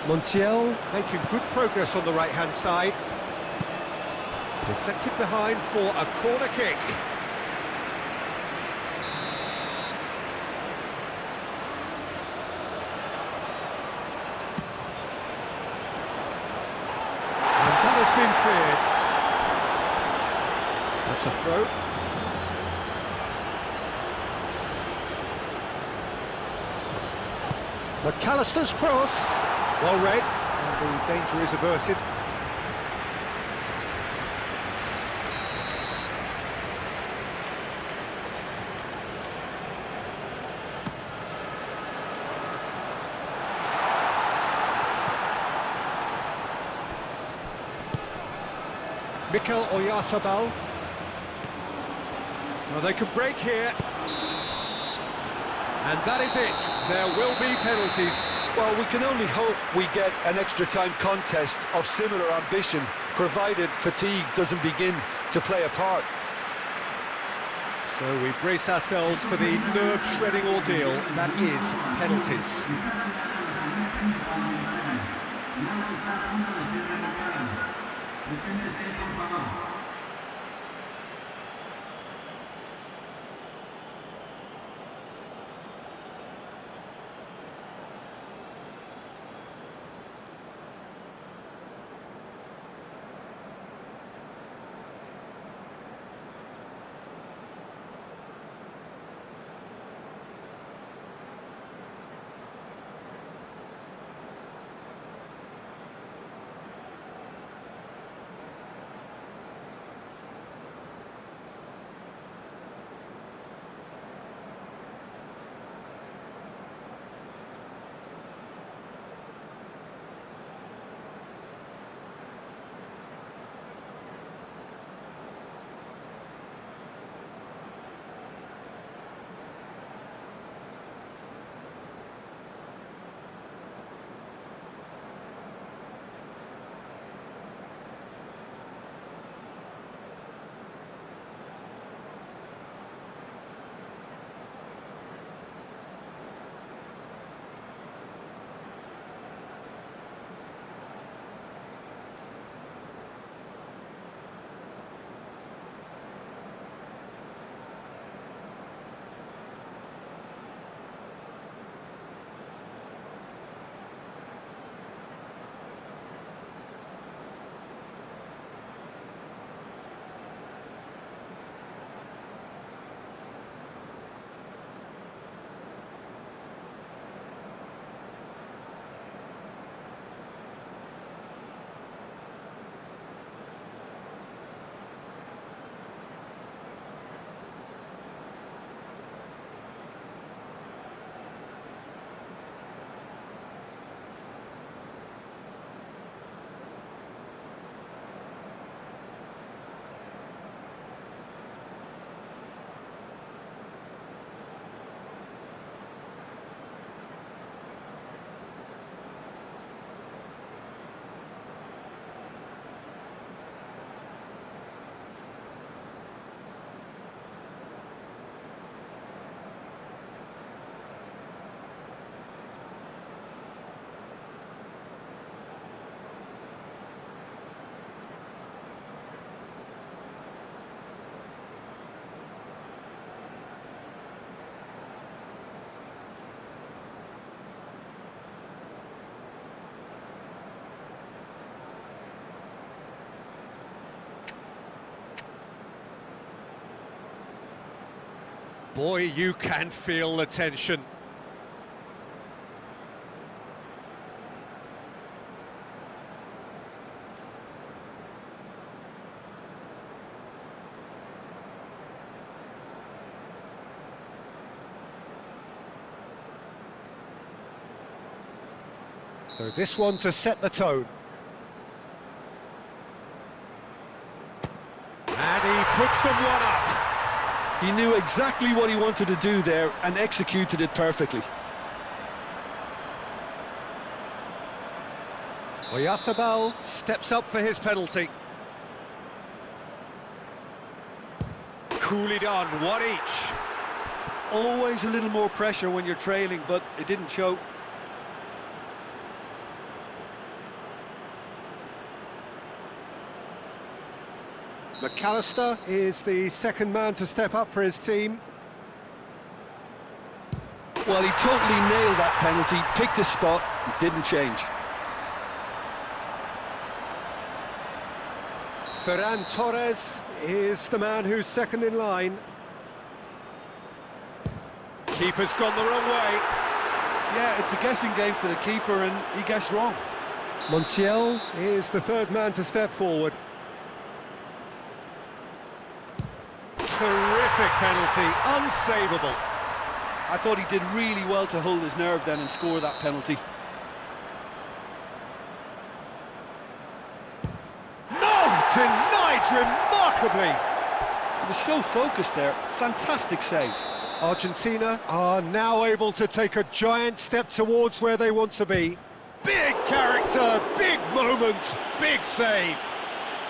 Montiel making good progress on the right-hand side. Deflected behind for a corner kick. And that has been cleared. That's a throw. McAllister's cross. Well read, and the danger is averted. Mikel Oyarzabal. Well, they could break here. And that is it. There will be penalties. Well, we can only hope we get an extra time contest of similar ambition, provided fatigue doesn't begin to play a part. So we brace ourselves for the nerve-shredding ordeal that is penalties. Boy, you can feel the tension. So this one to set the tone. And he puts them one up. He knew exactly what he wanted to do there and executed it perfectly. Oyarzabal steps up for his penalty. Coolly done, one each. Always a little more pressure when you're trailing, but it didn't show. McAllister is the second man to step up for his team. Well, he totally nailed that penalty, picked his spot, didn't change. Ferran Torres is the man who's second in line. Keeper's gone the wrong way. Yeah, it's a guessing game for the keeper, and he guessed wrong. Montiel is the third man to step forward. Terrific penalty, unsavable. I thought he did really well to hold his nerve then and score that penalty. No! Denied remarkably! He was so focused there, fantastic save. Argentina are now able to take a giant step towards where they want to be. Big character, big moment, big save.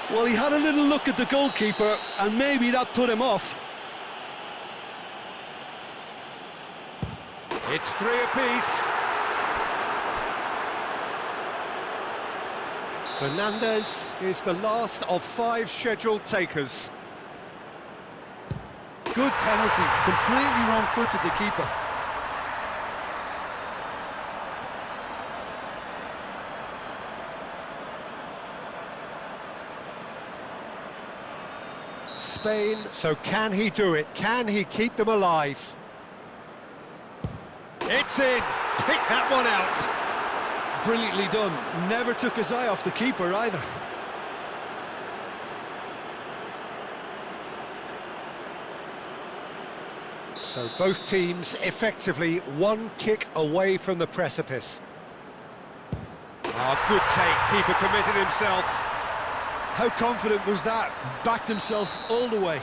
Well, he had a little look at the goalkeeper, and maybe that put him off. It's 3 apiece. Fernandez is the last of 5 scheduled takers. Good penalty, completely wrong-footed the keeper. Spain, so can he do it? Can he keep them alive? It's in! Pick that one out! Brilliantly done, never took his eye off the keeper either. So both teams effectively 1 kick away from the precipice. Good take, keeper committed himself. How confident was that? Backed himself all the way.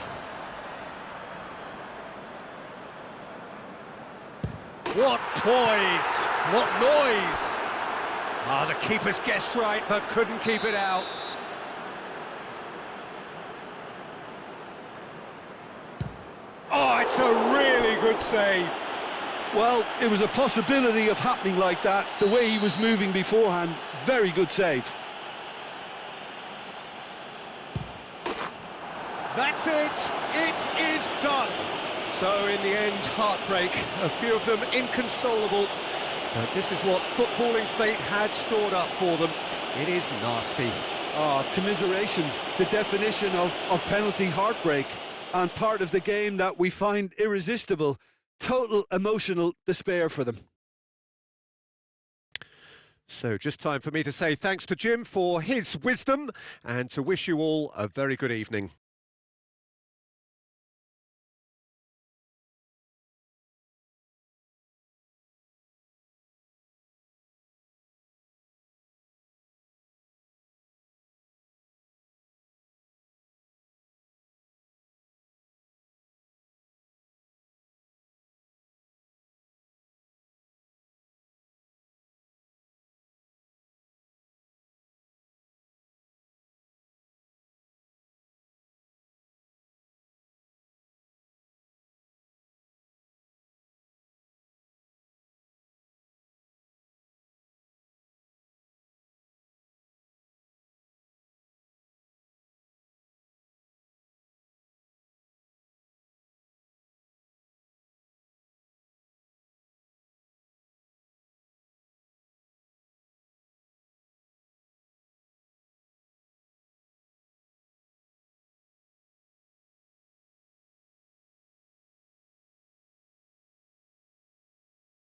What poise! What noise! The keeper's guessed right, but couldn't keep it out. Oh, it's a really good save. Well, it was a possibility of happening like that, the way he was moving beforehand. Very good save. That's it! It is done! So, in the end, heartbreak. A few of them inconsolable. But this is what footballing fate had stored up for them. It is nasty. Commiserations, the definition of penalty heartbreak, and part of the game that we find irresistible. Total emotional despair for them. So, just time for me to say thanks to Jim for his wisdom, and to wish you all a very good evening.